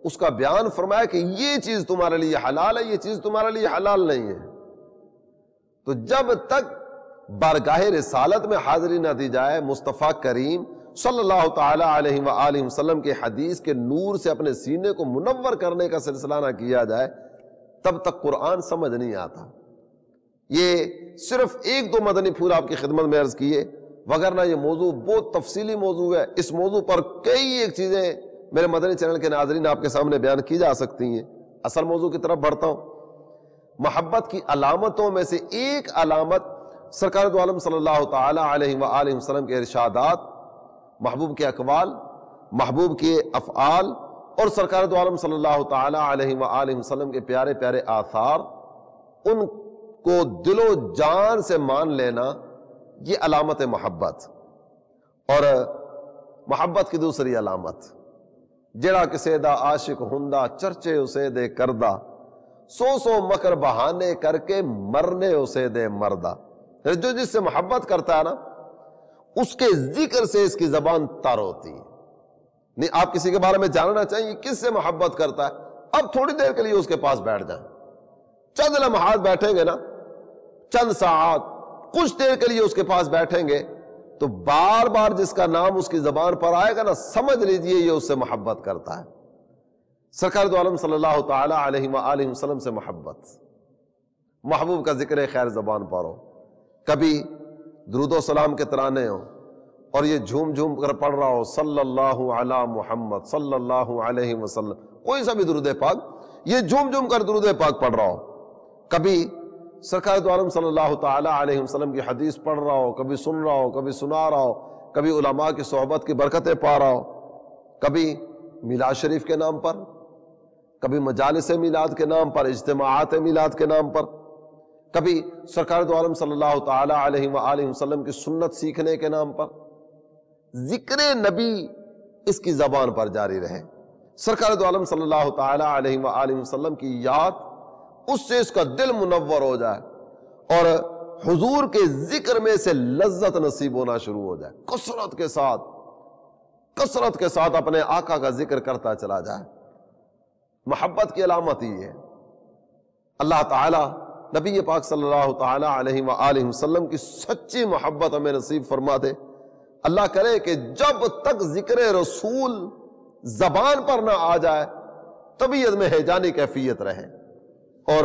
اس کا بیان فرمایا کہ یہ چیز تمہارے لیے حلال ہے، یہ چیز تمہارے لیے حلال نہیں ہے۔ تو جب تک بارگاہ رسالت میں حاضری نہ دی جائے، مصطفیٰ کریم صلی اللہ تعالی علیہ وآلہ وسلم کے حدیث کے نور سے اپنے سینے کو منور کرنے کا سلسلہ نہ کیا جائے، تب تک قرآن سمجھ نہیں آتا۔ یہ صرف ایک دو مدنی پھول آپ کی خدمت میں عرض کیے، وگرنہ یہ موضوع بہت تفصیلی موضوع ہے، اس موضوع پر کئی ایک چیزیں میرے مدنی چینل کے ناظرین آپ کے سامنے بیان کی جا سکتی ہیں۔ اصل موضوع کی طرف بڑھتا ہوں۔ محبت کی علامتوں میں سے ایک علامت سرکار دو عالم صلی اللہ تعالی علیہ وآلہ وسلم کے ارشادات، محبوب کے اقوال، محبوب کے افعال اور سرکار دو عالم صلی اللہ تعالی علیہ وآلہ وسلم کے پیارے پیارے آثار، ان کو دل و جان سے مان لینا، یہ علامت محبت۔ اور محبت کی دوسری علامت، جڑا کسے دا عاشق ہندا چرچے اسے دے کردہ، سو سو مکر بہانے کر کے مرنے اسے دے مردہ۔ جو جس سے محبت کرتا ہے نا، اس کے ذکر سے اس کی زبان تر ہوتی ہے۔ نہیں، آپ کسی کے بارے میں جاننا چاہیے کس سے محبت کرتا ہے، اب تھوڑی دیر کے لیے اس کے پاس بیٹھ جائیں، چند لمحات بیٹھیں گے نا، چند ساعات، کچھ دیر کے لیے اس کے پاس بیٹھیں گے تو بار بار جس کا نام اس کی زبان پر آئے گا نا، سمجھ لیجئے یہ اس سے محبت کرتا ہے۔ سرکار دو عالم صلی اللہ تعالی علیہ وآلہ وسلم سے محبت، محبوب کا ذکر خیر زبان پر ہو، کبھی درود و سلام کے ترانے ہوں اور یہ جھوم جھوم کر پڑھ رہا ہو صلی اللہ علی محمد صلی اللہ علیہ وسلم، کوئی سا بھی درود پاک، یہ جھوم جھوم کر درود پاک پڑھ رہا ہو، کبھی سرکار دو عالم صلی اللہ تعالی علیہ وسلم کی حدیث پڑھ رہا ہو، کبھی سن رہا ہو، کبھی سنا رہا ہو، کبھی علماء کی صحبت کی برکتیں پا رہا ہو، کبھی میلاد شریف کے نام پر، کبھی مجالس میلاد کے نام پر، اجتماعات میلاد کے نام پر، کبھی سرکار دو عالم صلی اللہ تعالی علیہ وآلہ وسلم کی سنت سیکھنے کے نام پر، ذکر نبی اس کی زبان پر جاری رہے، سرکار دو عالم صلی اللہ تعالی علیہ وآلہ وسلم کی یاد، اس سے اس کا دل منور ہو جائے اور حضور کے ذکر میں سے لذت نصیب ہونا شروع ہو جائے، کثرت کے ساتھ اپنے آقا کا ذکر کرتا چلا جائے۔ محبت کی علامت ہی ہے۔ اللہ تعالی نبی پاک صلی اللہ تعالی علیہ وآلہ وسلم کی سچی محبت ہمیں نصیب فرما دے۔ اللہ کرے کہ جب تک ذکر رسول زبان پر نہ آ جائے، طبیعت میں ہیجانی کیفیت رہے، اور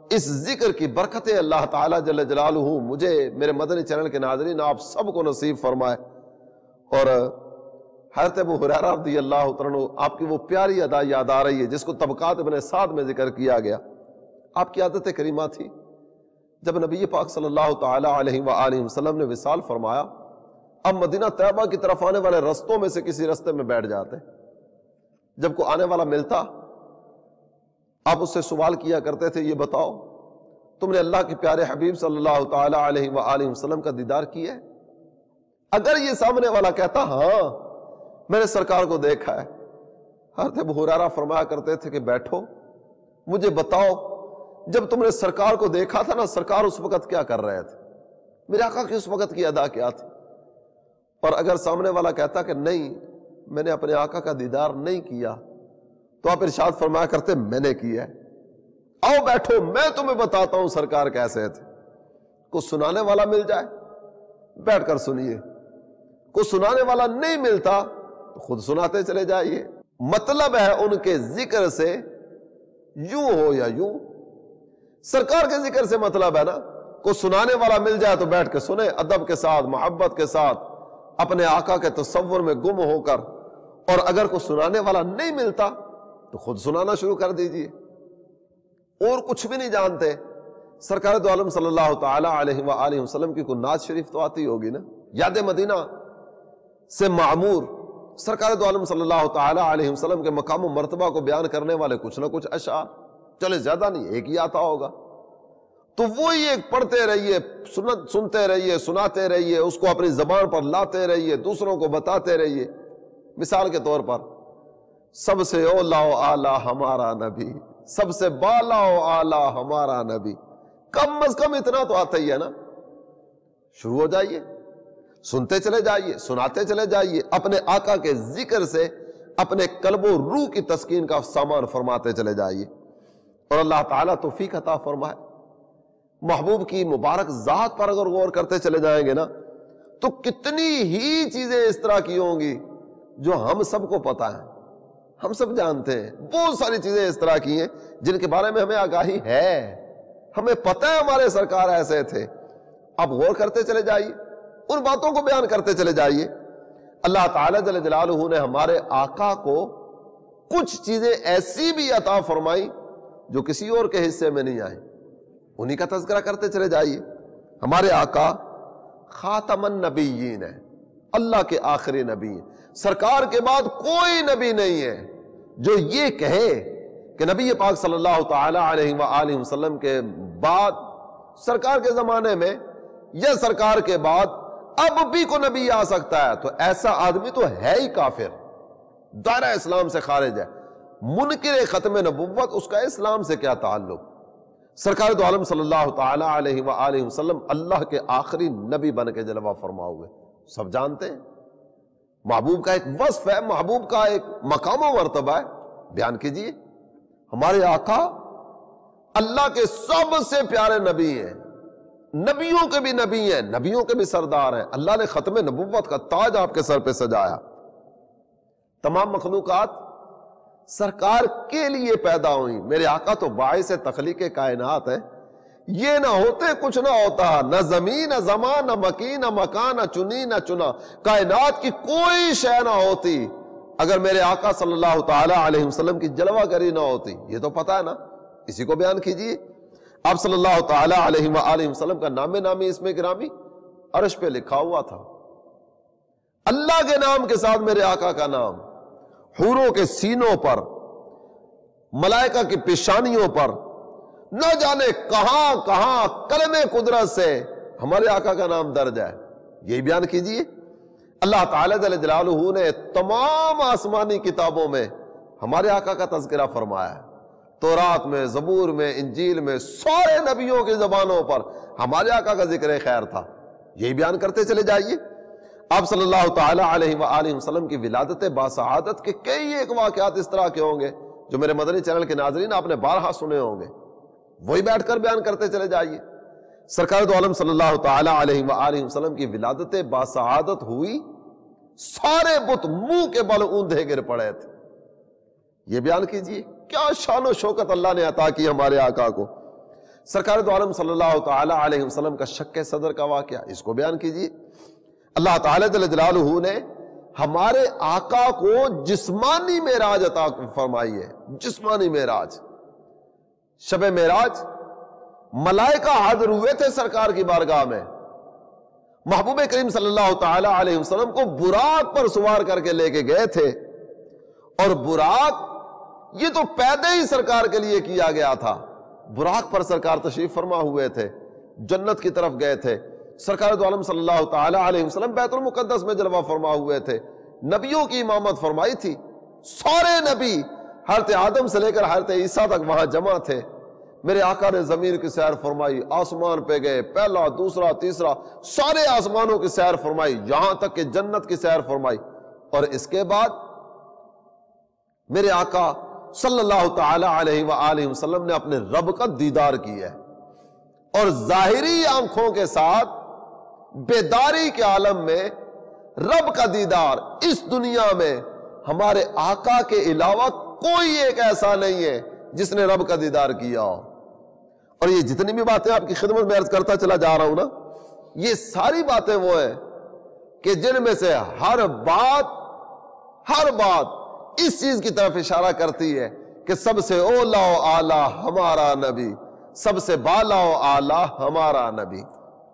اس ذکر کی برکتیں اللہ تعالیٰ جل جلالہ مجھے، میرے مدنی چینل کے ناظرین، آپ سب کو نصیب فرمائے۔ اور حضرت ابو ہریرہ رضی اللہ تعالیٰ عنہ، آپ کی وہ پیاری ادا یاد آ رہی ہے جس کو طبقات ابن سعد میں ذکر کیا گیا۔ آپ کی عادت کریمہ تھی، جب نبی پاک صلی اللہ تعالی علیہ وآلہ وسلم نے وصال فرمایا، اب مدینہ طیبہ کی طرف آنے والے رستوں میں سے کسی رستے میں بیٹھ جاتے، جب کوئی آنے والا ملتا آپ اس سے سوال کیا کرتے تھے، یہ بتاؤ تم نے اللہ کے پیارے حبیب صلی اللہ تعالی علیہ وآلہ وسلم کا دیدار کیا ہے؟ اگر یہ سامنے والا کہتا ہاں میں نے سرکار کو دیکھا ہے، حضرت ابو ہریرہ فرمایا کرتے تھے کہ بیٹھو، مجھے بتاؤ جب تم نے سرکار کو دیکھا تھا نا، سرکار اس وقت کیا کر رہے تھے، میرے آقا کی اس وقت کی ادا کیا تھی؟ اور اگر سامنے والا کہتا کہ نہیں میں نے اپنے آقا کا دیدار نہیں کیا، تو آپ ارشاد فرمایا کرتے میں نے کیا ہے، آؤ بیٹھو میں تمہیں بتاتا ہوں سرکار کیسے تھے۔ کچھ سنانے والا مل جائے بیٹھ کر سنیے، کچھ سنانے والا نہیں ملتا تو خود سناتے چلے جائیے۔ مطلب ہے ان کے ذکر سے یوں ہو یا یوں، سرکار کے ذکر سے مطلب ہے نا، کچھ سنانے والا مل جائے تو بیٹھ کے سنے، ادب کے ساتھ، محبت کے ساتھ، اپنے آقا کے تصور میں گم ہو کر۔ اور اگر کوئی سنانے والا نہیں ملتا تو خود سنانا شروع کر دیجئے۔ اور کچھ بھی نہیں جانتے، سرکار دو عالم صلی اللہ تعالی علیہ وآلہ وسلم کی کوئی نعت شریف تو آتی ہوگی نا، یاد مدینہ سے معمور سرکار دو عالم صلی اللہ تعالی علیہ وسلم کے مقام و مرتبہ کو بیان کرنے والے کچھ نہ کچھ اشعار، چلے زیادہ نہیں ایک ہی آتا ہوگا، تو وہی ایک پڑھتے رہیے، سنتے رہیے، سناتے رہیے، اس کو اپنی زبان پر لاتے رہیے، دوسروں کو بتاتے رہیے۔ مثال کے طور پر سب سے اولا و اعلیٰ ہمارا نبی، سب سے بالا و اعلیٰ ہمارا نبی، کم از کم اتنا تو آتا ہی ہے نا۔ شروع ہو جائیے، سنتے چلے جائیے، سناتے چلے جائیے، اپنے آقا کے ذکر سے اپنے قلب و روح کی تسکین کا سامان فرماتے چلے جائیے، اور اللہ تعالیٰ توفیق عطا فرمائے۔ محبوب کی مبارک ذات پر اگر غور کرتے چلے جائیں گے نا تو کتنی ہی چیزیں اس طرح کی ہوں گی جو ہم سب کو پتا ہے، ہم سب جانتے ہیں۔ بہت ساری چیزیں اس طرح کی ہیں جن کے بارے میں ہمیں آگاہی ہے، ہمیں پتہ ہے ہمارے سرکار ایسے تھے۔ اب غور کرتے چلے جائیے، ان باتوں کو بیان کرتے چلے جائیے۔ اللہ تعالیٰ جل جلالہ نے ہمارے آقا کو کچھ چیزیں ایسی بھی عطا فرمائی جو کسی اور کے حصے میں نہیں آئیں، انہی کا تذکرہ کرتے چلے جائیے۔ ہمارے آقا خاتم النبیین ہے، اللہ کے آخری نبی ہیں، سرکار کے بعد کوئی نبی نہیں ہے جو یہ کہے کہ نبی پاک صلی اللہ تعالی علیہ وآلہ وسلم کے بعد، سرکار کے زمانے میں یا سرکار کے بعد اب بھی کوئی نبی آ سکتا ہے، تو ایسا آدمی تو ہے ہی کافر، دائرہ اسلام سے خارج ہے، منکر ختم نبوت، اس کا اسلام سے کیا تعلق؟ سرکار دو عالم صلی اللہ تعالی علیہ وآلہ وسلم اللہ کے آخری نبی بن کے جلوہ فرما ہوئے، سب جانتے ہیں۔ محبوب کا ایک وصف ہے، محبوب کا ایک مقام و مرتبہ ہے، بیان کیجئے۔ ہمارے آقا اللہ کے سب سے پیارے نبی ہیں، نبیوں کے بھی نبی ہیں، نبیوں کے بھی سردار ہیں، اللہ نے ختم نبوت کا تاج آپ کے سر پہ سجایا۔ تمام مخلوقات سرکار کے لیے پیدا ہوئی، میرے آقا تو باعث تخلیق کائنات ہیں، یہ نہ ہوتے کچھ نہ ہوتا، نہ زمین نہ زمان نہ مکین نہ مکان نہ چنی نہ چنا، کائنات کی کوئی شے نہ ہوتی اگر میرے آقا صلی اللہ تعالی علیہ وسلم کی جلوہ گری نہ ہوتی، یہ تو پتہ ہے نا، اسی کو بیان کیجئے۔ آپ صلی اللہ تعالی علیہ وآلہ وسلم کا نام نامی اسم گرامی عرش پہ لکھا ہوا تھا، اللہ کے نام کے ساتھ میرے آقا کا نام، حوروں کے سینوں پر، ملائکہ کی پیشانیوں پر، نہ جانے کہاں کہاں قلم قدرت سے ہمارے آقا کا نام درج ہے، یہی بیان کیجئے۔ اللہ تعالیٰ جل جلالہ نے تمام آسمانی کتابوں میں ہمارے آقا کا تذکرہ فرمایا ہے، تورات میں، زبور میں، انجیل میں، سارے نبیوں کی زبانوں پر ہمارے آقا کا ذکر خیر تھا، یہی بیان کرتے چلے جائیے۔ آپ صلی اللہ تعالی علیہ وآلہ وسلم کی ولادت باسعادت کے کئی ایک واقعات اس طرح کے ہوں گے جو میرے مدنی چینل کے ناظرین آپ نے بارہا سنے ہوں گے، وہی بیٹھ کر بیان کرتے چلے جائیے۔ سرکار دو عالم صلی اللہ تعالی علیہ وآلہ وسلم کی ولادت باسعادت ہوئی، سارے بت منہ کے بل اوندھے گر پڑے تھے، یہ بیان کیجئے کیا شان و شوکت اللہ نے عطا کی ہمارے آقا کو۔ سرکار دو عالم صلی اللہ تعالی علیہ وسلم کا شق صدر کا واقعہ، اس کو بیان کیجئے۔ اللہ تعالیٰ جل جلالہ نے ہمارے آقا کو جسمانی معراج عطا فرمائی ہے، جسمانی معراج۔ شب معراج ملائکہ حاضر ہوئے تھے سرکار کی بارگاہ میں، محبوب کریم صلی اللہ تعالی علیہ وسلم کو براق پر سوار کر کے لے کے گئے تھے، اور براق یہ تو پیدا ہی سرکار کے لیے کیا گیا تھا، براق پر سرکار تشریف فرما ہوئے تھے، جنت کی طرف گئے تھے۔ سرکار دو عالم صلی اللہ تعالی علیہ وسلم بیت المقدس میں جلوہ فرما ہوئے تھے، نبیوں کی امامت فرمائی تھی، سارے نبی حضرت آدم سے لے کر حضرت عیسیٰ تک وہاں جمع تھے، میرے آقا نے زمین کی سیر فرمائی، آسمان پہ گئے، پہلا دوسرا تیسرا سارے آسمانوں کی سیر فرمائی، یہاں تک کہ جنت کی سیر فرمائی، اور اس کے بعد میرے آقا صلی اللہ تعالی علیہ وآلہ وسلم نے اپنے رب کا دیدار کیا ہے، اور ظاہری آنکھوں کے ساتھ بیداری کے عالم میں رب کا دیدار اس دنیا میں ہمارے آقا کے علاوہ کوئی ایک ایسا نہیں ہے جس نے رب کا دیدار کیا ہو۔ اور یہ جتنی بھی باتیں آپ کی خدمت میں عرض کرتا چلا جا رہا ہوں نا، یہ ساری باتیں وہ ہیں کہ جن میں سے ہر بات اس چیز کی طرف اشارہ کرتی ہے کہ سب سے اولا و اعلیٰ ہمارا نبی، سب سے بالا و اعلیٰ ہمارا نبی۔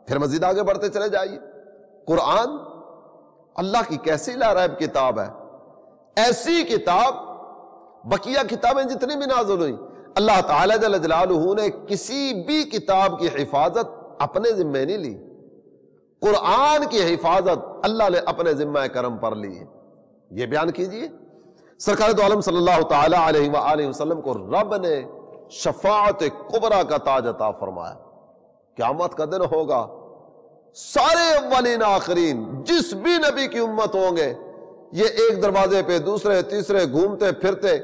پھر مزید آگے بڑھتے چلے جائیے، قرآن اللہ کی کیسی لا ریب کتاب ہے، ایسی کتاب بقیہ کتابیں جتنی بھی نازل ہوئی، اللہ تعالیٰ جل جلالہ نے کسی بھی کتاب کی حفاظت اپنے ذمہ نہیں لی، قرآن کی حفاظت اللہ نے اپنے ذمہ کرم پر لی ہے۔ یہ بیان کیجئے، سرکار دو عالم صلی اللہ تعالیٰ علیہ وآلہ وسلم کو رب نے شفاعت کبریٰ کا تاج عطا فرمایا۔ قیامت کا دن ہوگا، سارے اولین آخرین جس بھی نبی کی امت ہوں گے، یہ ایک دروازے پہ دوسرے تیسرے گھومتے پھرتے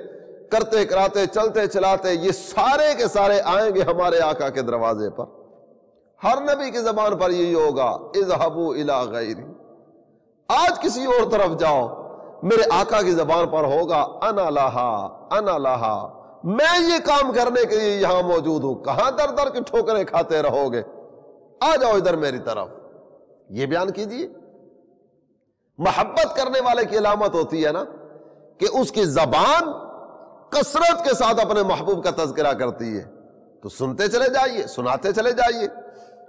کرتے کراتے چلتے چلاتے یہ سارے کے سارے آئیں گے ہمارے آقا کے دروازے پر۔ ہر نبی کی زبان پر یہی ہوگا، اذهبوا الى غیری، آج کسی اور طرف جاؤ، میرے آقا کی زبان پر ہوگا انا لہا، میں یہ کام کرنے کے لیے یہاں موجود ہوں، کہاں در در کی ٹھوکریں کھاتے رہو گے، آ جاؤ ادھر میری طرف۔ یہ بیان کیجئے، محبت کرنے والے کی علامت ہوتی ہے نا کہ اس کی زبان کثرت کے ساتھ اپنے محبوب کا تذکرہ کرتی ہے، تو سنتے چلے جائیے، سناتے چلے جائیے۔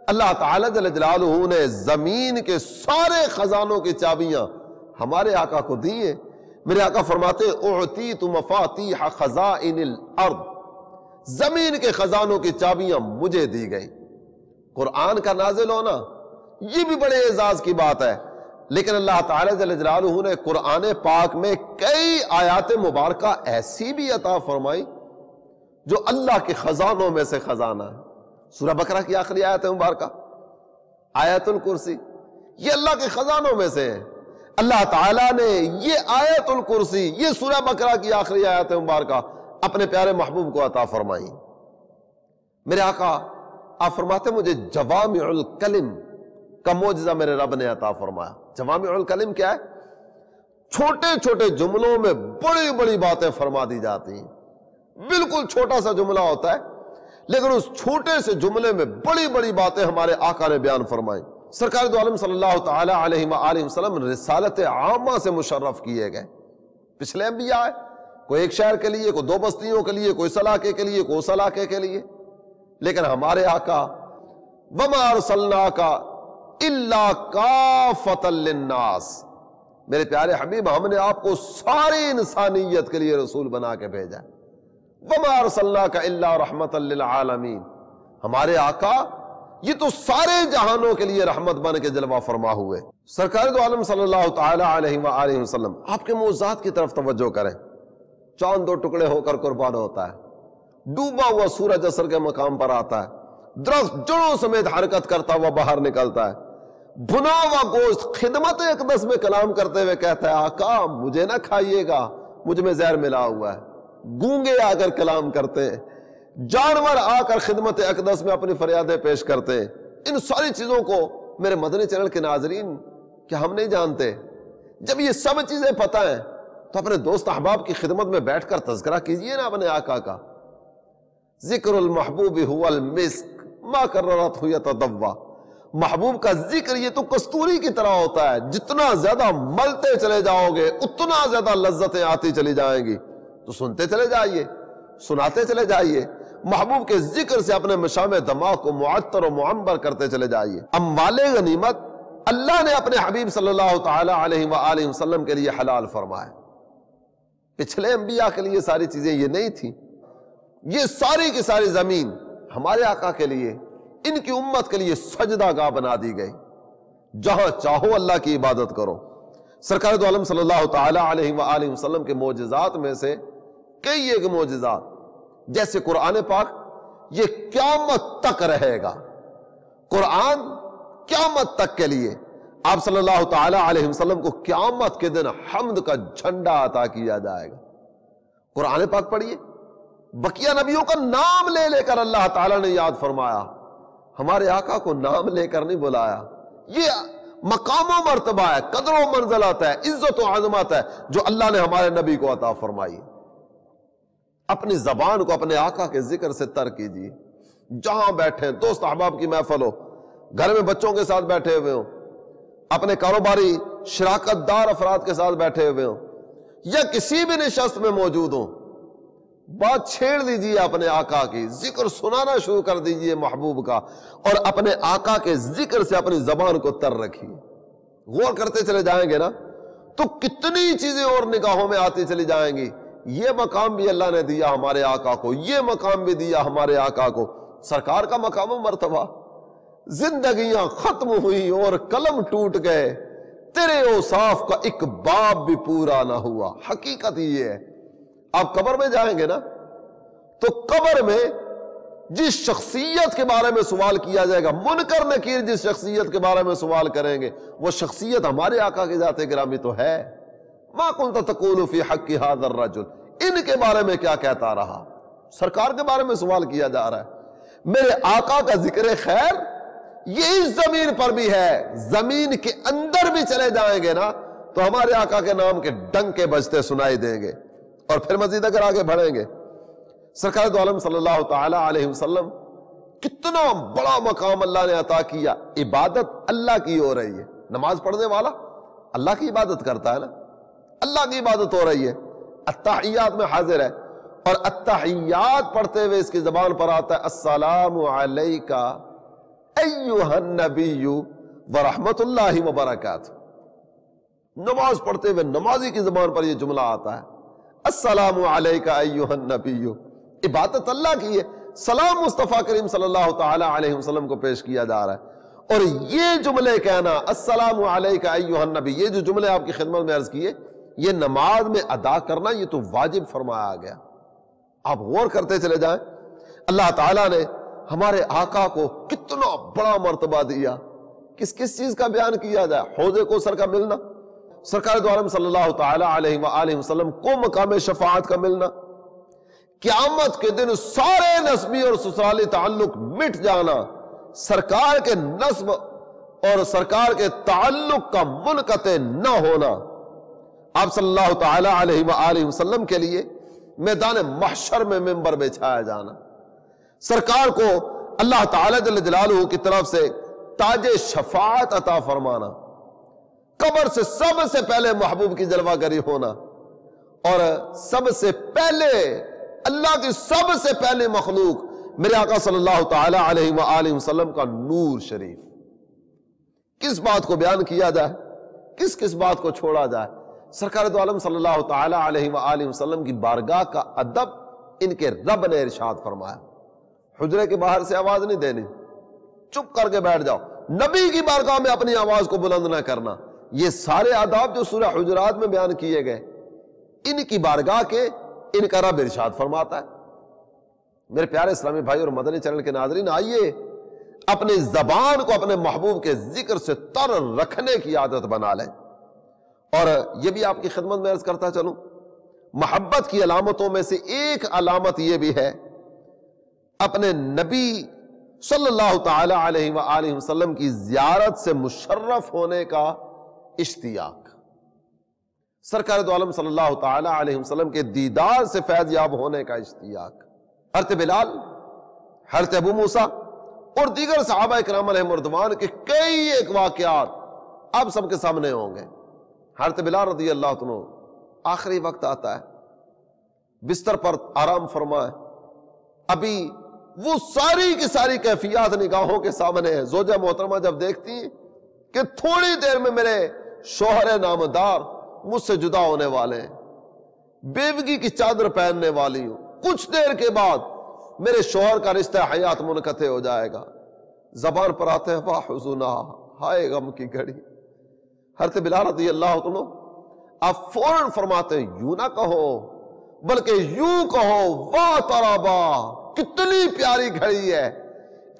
اللہ تعالیٰ جل جلالہ نے زمین کے سارے خزانوں کی چابیاں ہمارے آقا کو دی ہیں۔ میرے آقا فرماتے اعطیت مفاتیح خزائن الارض، زمین کے خزانوں کی چابیاں مجھے دی گئی۔ قرآن کا نازل ہونا یہ بھی بڑے اعزاز کی بات ہے، لیکن اللہ تعالیٰ جل جلالہ نے قرآن پاک میں کئی آیات مبارکہ ایسی بھی عطا فرمائی جو اللہ کے خزانوں میں سے خزانہ ہے۔ سورہ بقرہ کی آخری آیت مبارکہ، آیت الکرسی، یہ اللہ کے خزانوں میں سے ہے۔ اللہ تعالیٰ نے یہ آیت الکرسی، یہ سورہ بقرہ کی آخری آیت مبارکہ اپنے پیارے محبوب کو عطا فرمائی۔ میرے آقا آپ فرماتے مجھے جوامع الکلم کا معجزہ میرے رب نے عطا فرمایا۔ جوامع الکلم کیا ہے؟ چھوٹے چھوٹے جملوں میں بڑی بڑی باتیں فرما دی جاتی ہیں۔ بالکل چھوٹا سا جملہ ہوتا ہے، لیکن اس چھوٹے سے جملے میں بڑی بڑی باتیں ہمارے آقا نے بیان فرمائی۔ سرکار دو عالم صلی اللہ تعالی علیہ وآلہ وسلم رسالت عامہ سے مشرف کیے گئے۔ پچھلے انبیاء ہے، کوئی ایک شہر کے لیے، کوئی دو بستیوں کے لیے، کوئی اس علاقے کے لیے، کوئی اس علاقے کے لیے، لیکن ہمارے آقا وما ارسلناک الا کافۃ للناس، میرے پیارے حبیب ہم نے آپ کو ساری انسانیت کے لیے رسول بنا کے بھیجا۔ وما ارسلناک الا رحمۃ للعالمین، ہمارے آقا یہ تو سارے جہانوں کے لیے رحمت بن کے جلوہ فرما ہوئے۔ سرکار دو عالم صلی اللہ تعالی علیہ وآلہ وسلم، آپ کے معجزات کی طرف توجہ کریں۔ چاند دو ٹکڑے ہو کر قربان ہوتا ہے، ڈوبا ہوا سورج عصر کے مقام پر آتا ہے، درخت جڑوں سمیت حرکت کرتا ہوا باہر نکلتا ہے، بھنا ہوا گوشت خدمت اقدس میں کلام کرتے ہوئے کہتا ہے آقا مجھے نہ کھائیے گا، مجھ میں زہر ملا ہوا ہے۔ گونگے آ کر کلام کرتے ہیں، جانور آ کر خدمت اقدس میں اپنی فریادیں پیش کرتے ہیں۔ ان ساری چیزوں کو میرے مدنی چینل کے ناظرین کیا ہم نہیں جانتے؟ جب یہ سب چیزیں پتہ ہیں تو اپنے دوست احباب کی خدمت میں بیٹھ کر تذکرہ کیجئے نا اپنے آقا کا۔ ذکر المحبوب هو المسک ما کررت یتضوع، محبوب کا ذکر یہ تو کستوری کی طرح ہوتا ہے، جتنا زیادہ ملتے چلے جاؤ گے اتنا زیادہ لذتیں آتی چلی جائیں گی۔ تو سنتے چلے جائیے، سناتے چلے جائیے، محبوب کے ذکر سے اپنے مشام دماغ کو معطر و معمر کرتے چلے جائیے۔ اموال غنیمت اللہ نے اپنے حبیب صلی اللہ تعالی علیہ وآلہ وسلم کے لیے حلال فرمائے۔ پچھلے انبیاء کے لیے ساری چیزیں یہ نہیں تھیں، یہ ساری کی ساری زمین ہمارے آقا کے لیے، ان کی امت کے لیے سجدہ گاہ بنا دی گئی، جہاں چاہو اللہ کی عبادت کرو۔ سرکار دو عالم صلی اللہ تعالی علیہ وآلہ وسلم کے معجزات میں سے کئی ایک معجزات، جیسے قرآن پاک یہ قیامت تک رہے گا۔ قرآن قیامت تک کے لیے آپ صلی اللہ تعالی علیہ وسلم کو قیامت کے دن حمد کا جھنڈا عطا کیا جائے گا۔ قرآن پاک پڑھیے، بقیہ نبیوں کا نام لے لے کر اللہ تعالیٰ نے یاد فرمایا، ہمارے آقا کو نام لے کر نہیں بلایا۔ یہ مقام و مرتبہ ہے، قدر و منزلت ہے، عزت و عظمت ہے جو اللہ نے ہمارے نبی کو عطا فرمائی۔ اپنی زبان کو اپنے آقا کے ذکر سے تر کیجیے، جہاں بیٹھے، دوست احباب کی محفل ہو، گھر میں بچوں کے ساتھ بیٹھے ہوئے ہوں، اپنے کاروباری شراکت دار افراد کے ساتھ بیٹھے ہوئے ہوں، یا کسی بھی نشست میں موجود ہوں، بات چھیڑ دیجیے اپنے آقا کی، ذکر سنانا شروع کر دیجیے محبوب کا، اور اپنے آقا کے ذکر سے اپنی زبان کو تر رکھیے۔ غور کرتے چلے جائیں گے نا تو کتنی چیزیں اور نگاہوں میں آتی چلی جائیں گی۔ یہ مقام بھی اللہ نے دیا ہمارے آقا کو، یہ مقام بھی دیا ہمارے آقا کو، سرکار کا مقام و مرتبہ۔ زندگیاں ختم ہوئی اور قلم ٹوٹ گئے، تیرے اوصاف کا ایک باب بھی پورا نہ ہوا۔ حقیقت یہ ہے، آپ قبر میں جائیں گے نا تو قبر میں جس شخصیت کے بارے میں سوال کیا جائے گا، منکر نکیر جس شخصیت کے بارے میں سوال کریں گے، وہ شخصیت ہمارے آقا کی ذات گرامی تو ہے۔ ما کنت تقول فی حق ھذا الرجل، ان کے بارے میں کیا کہتا رہا، سرکار کے بارے میں سوال کیا جا رہا ہے۔ میرے آقا کا ذکر خیر یہ اس زمین پر بھی ہے، زمین کے اندر بھی چلے جائیں گے نا تو ہمارے آقا کے نام کے ڈنکے بجتے سنائی دیں گے۔ اور پھر مزید اگر آگے بڑھیں گے، سرکار دو عالم صلی اللہ تعالی علیہ وسلم کتنا بڑا مقام اللہ نے عطا کیا۔ عبادت اللہ کی ہو رہی ہے، نماز پڑھنے والا اللہ کی عبادت کرتا ہے نا، اللہ کی عبادت ہو رہی ہے، التحیات میں حاضر ہے، اور التحیات پڑھتے ہوئے اس کی زبان پر آتا ہے السلام علیکہ ایھا النبی ورحمت اللہ وبرکاتہ۔ نماز پڑھتے ہوئے نمازی کی زبان پر یہ جملہ آتا ہے السلام علیکہ ایھا النبی، عبادت اللہ کی ہے، سلام مصطفیٰ کریم صلی اللہ تعالی علیہ وسلم کو پیش کیا جا رہا ہے۔ اور یہ جملے کہنا السلام علیکہ ایھا النبی، یہ جو جملے آپ کی خدمت میں عرض کیے، یہ نماز میں ادا کرنا یہ تو واجب فرمایا گیا۔ آپ غور کرتے چلے جائیں، اللہ تعالیٰ نے ہمارے آقا کو کتنا بڑا مرتبہ دیا۔ کس کس چیز کا بیان کیا جائے، حوض کوثر کا ملنا، سرکار دو عالم صلی اللہ تعالی علیہ وآلہ وسلم کو مقام شفاعت کا ملنا، قیامت کے دن سارے نسبی اور سسرالی تعلق مٹ جانا، سرکار کے نسب اور سرکار کے تعلق کا منقطع نہ ہونا، آپ صلی اللہ تعالی علیہ وآلہ وسلم کے لیے میدان محشر میں منبر بچھایا جانا، سرکار کو اللہ تعالی جل جلالہ کی طرف سے تاج شفاعت عطا فرمانا، قبر سے سب سے پہلے محبوب کی جلوہ گری ہونا، اور سب سے پہلے اللہ کی سب سے پہلے مخلوق میرے آقا صلی اللہ تعالی علیہ وآلہ وسلم کا نور شریف۔ کس بات کو بیان کیا جائے، کس کس بات کو چھوڑا جائے، سرکار دو عالم صلی اللہ تعالی علیہ وآلہ وسلم کی بارگاہ کا ادب ان کے رب نے ارشاد فرمایا، حجرے کے باہر سے آواز نہیں دینی، چپ کر کے بیٹھ جاؤ، نبی کی بارگاہ میں اپنی آواز کو بلند نہ کرنا۔ یہ سارے آداب جو سورہ حجرات میں بیان کیے گئے، ان کی بارگاہ کے ان کا رب ارشاد فرماتا ہے۔ میرے پیارے اسلامی بھائی اور مدنی چینل کے ناظرین، آئیے اپنی زبان کو اپنے محبوب کے ذکر سے تر رکھنے کی عادت بنا لیں۔ اور یہ بھی آپ کی خدمت میں عرض کرتا چلوں، محبت کی علامتوں میں سے ایک علامت یہ بھی ہے اپنے نبی صلی اللہ تعالی علیہ وآلہ وسلم کی زیارت سے مشرف ہونے کا اشتیاق، سرکار دو عالم صلی اللہ تعالی علیہ وسلم کے دیدار سے فیض یاب ہونے کا اشتیاق۔ حضرت بلال، حضرت ابو موسیٰ اور دیگر صحابہ کرام علیہم رضوان کے کئی ایک واقعات اب سب کے سامنے ہوں گے۔ حضرت بلال رضی اللہ عنہ آخری وقت آتا ہے، بستر پر آرام فرمائے، ابھی وہ ساری کی ساری کیفیات نگاہوں کے سامنے ہے۔ زوجہ محترمہ جب دیکھتی ہیں کہ تھوڑی دیر میں میرے شوہر نامدار مجھ سے جدا ہونے والے ہیں، بیوگی کی چادر پہننے والی ہوں، کچھ دیر کے بعد میرے شوہر کا رشتہ حیات منقطع ہو جائے گا، زبان پر آتے ہیں واہ حزنا، ہائے غم کی گھڑی۔ حضرت بلال رضی اللہ عنہ آپ فوراً فرماتے ہیں یوں نہ کہو، بلکہ یوں کہو واہ ترابا، کتنی پیاری گھڑی ہے،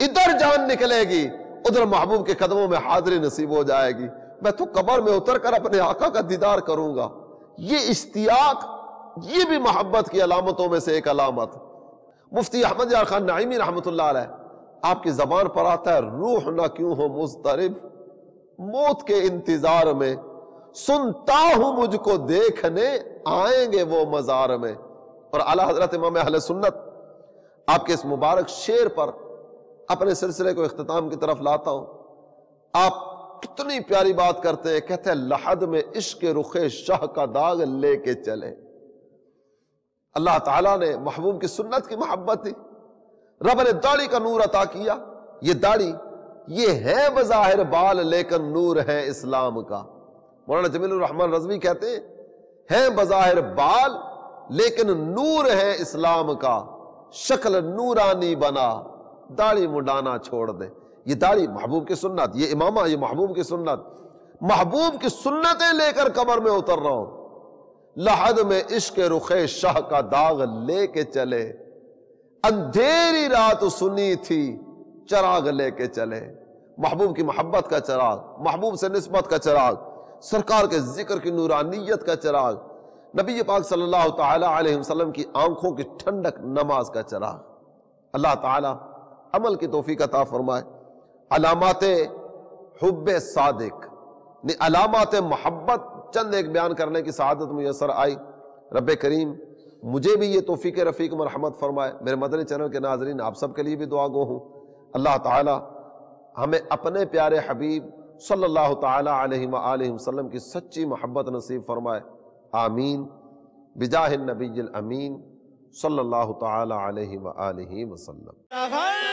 ادھر جان نکلے گی ادھر محبوب کے قدموں میں حاضری نصیب ہو جائے گی، میں تو قبر میں اتر کر اپنے آقا کا دیدار کروں گا۔ یہ اشتیاق، یہ بھی محبت کی علامتوں میں سے ایک علامت۔ مفتی احمد یار خان نعیمی رحمۃ اللہ علیہ، آپ کی زبان پر آتا ہے روح نہ کیوں ہو مضطرب، موت کے انتظار میں سنتا ہوں مجھ کو دیکھنے آئیں گے وہ مزار میں۔ اور اعلیٰ حضرت امام اہل سنت آپ کے اس مبارک شعر پر اپنے سلسلے کو اختتام کی طرف لاتا ہوں۔ آپ کتنی پیاری بات کرتے ہیں، کہتے ہیں لحد میں عشق رخ شاہ کا داغ لے کے چلے۔ اللہ تعالیٰ نے محبوب کی سنت کی محبت دی، رب نے داڑھی کا نور عطا کیا۔ یہ داڑھی یہ ہے بظاہر بال لیکن نور ہے اسلام کا۔ مولانا جمیل الرحمن رضوی کہتے ہیں بظاہر بال لیکن نور ہے اسلام کا، شکل نورانی بنا داڑھی مڈانا چھوڑ دے۔ یہ داڑھی محبوب کی سنت، یہ امامہ یہ محبوب کی سنت، محبوب کی سنتیں لے کر قبر میں اتر رہا ہوں۔ لحد میں عشق رخ شاہ کا داغ لے کے چلے، اندھیری رات سنی تھی چراغ لے کے چلے۔ محبوب کی محبت کا چراغ، محبوب سے نسبت کا چراغ، سرکار کے ذکر کی نورانیت کا چراغ، نبی پاک صلی اللہ تعالی علیہ وسلم کی آنکھوں کی ٹھنڈک نماز کا چراغ۔ اللہ تعالی عمل کی توفیق عطا فرمائے۔ علامات حب صادق، علامات محبت چند ایک بیان کرنے کی سعادت میسر آئی۔ رب کریم مجھے بھی یہ توفیق رفیق مرحمت فرمائے۔ میرے مدنی چینل کے ناظرین آپ سب کے لیے بھی دعا گو ہوں، اللہ تعالی ہمیں اپنے پیارے حبیب صلی اللہ تعالی علیہ وآلہ وسلم کی سچی محبت نصیب فرمائے، آمین بجاہ النبی الامین صلی اللہ تعالی علیہ وآلہ وسلم۔ تمہارے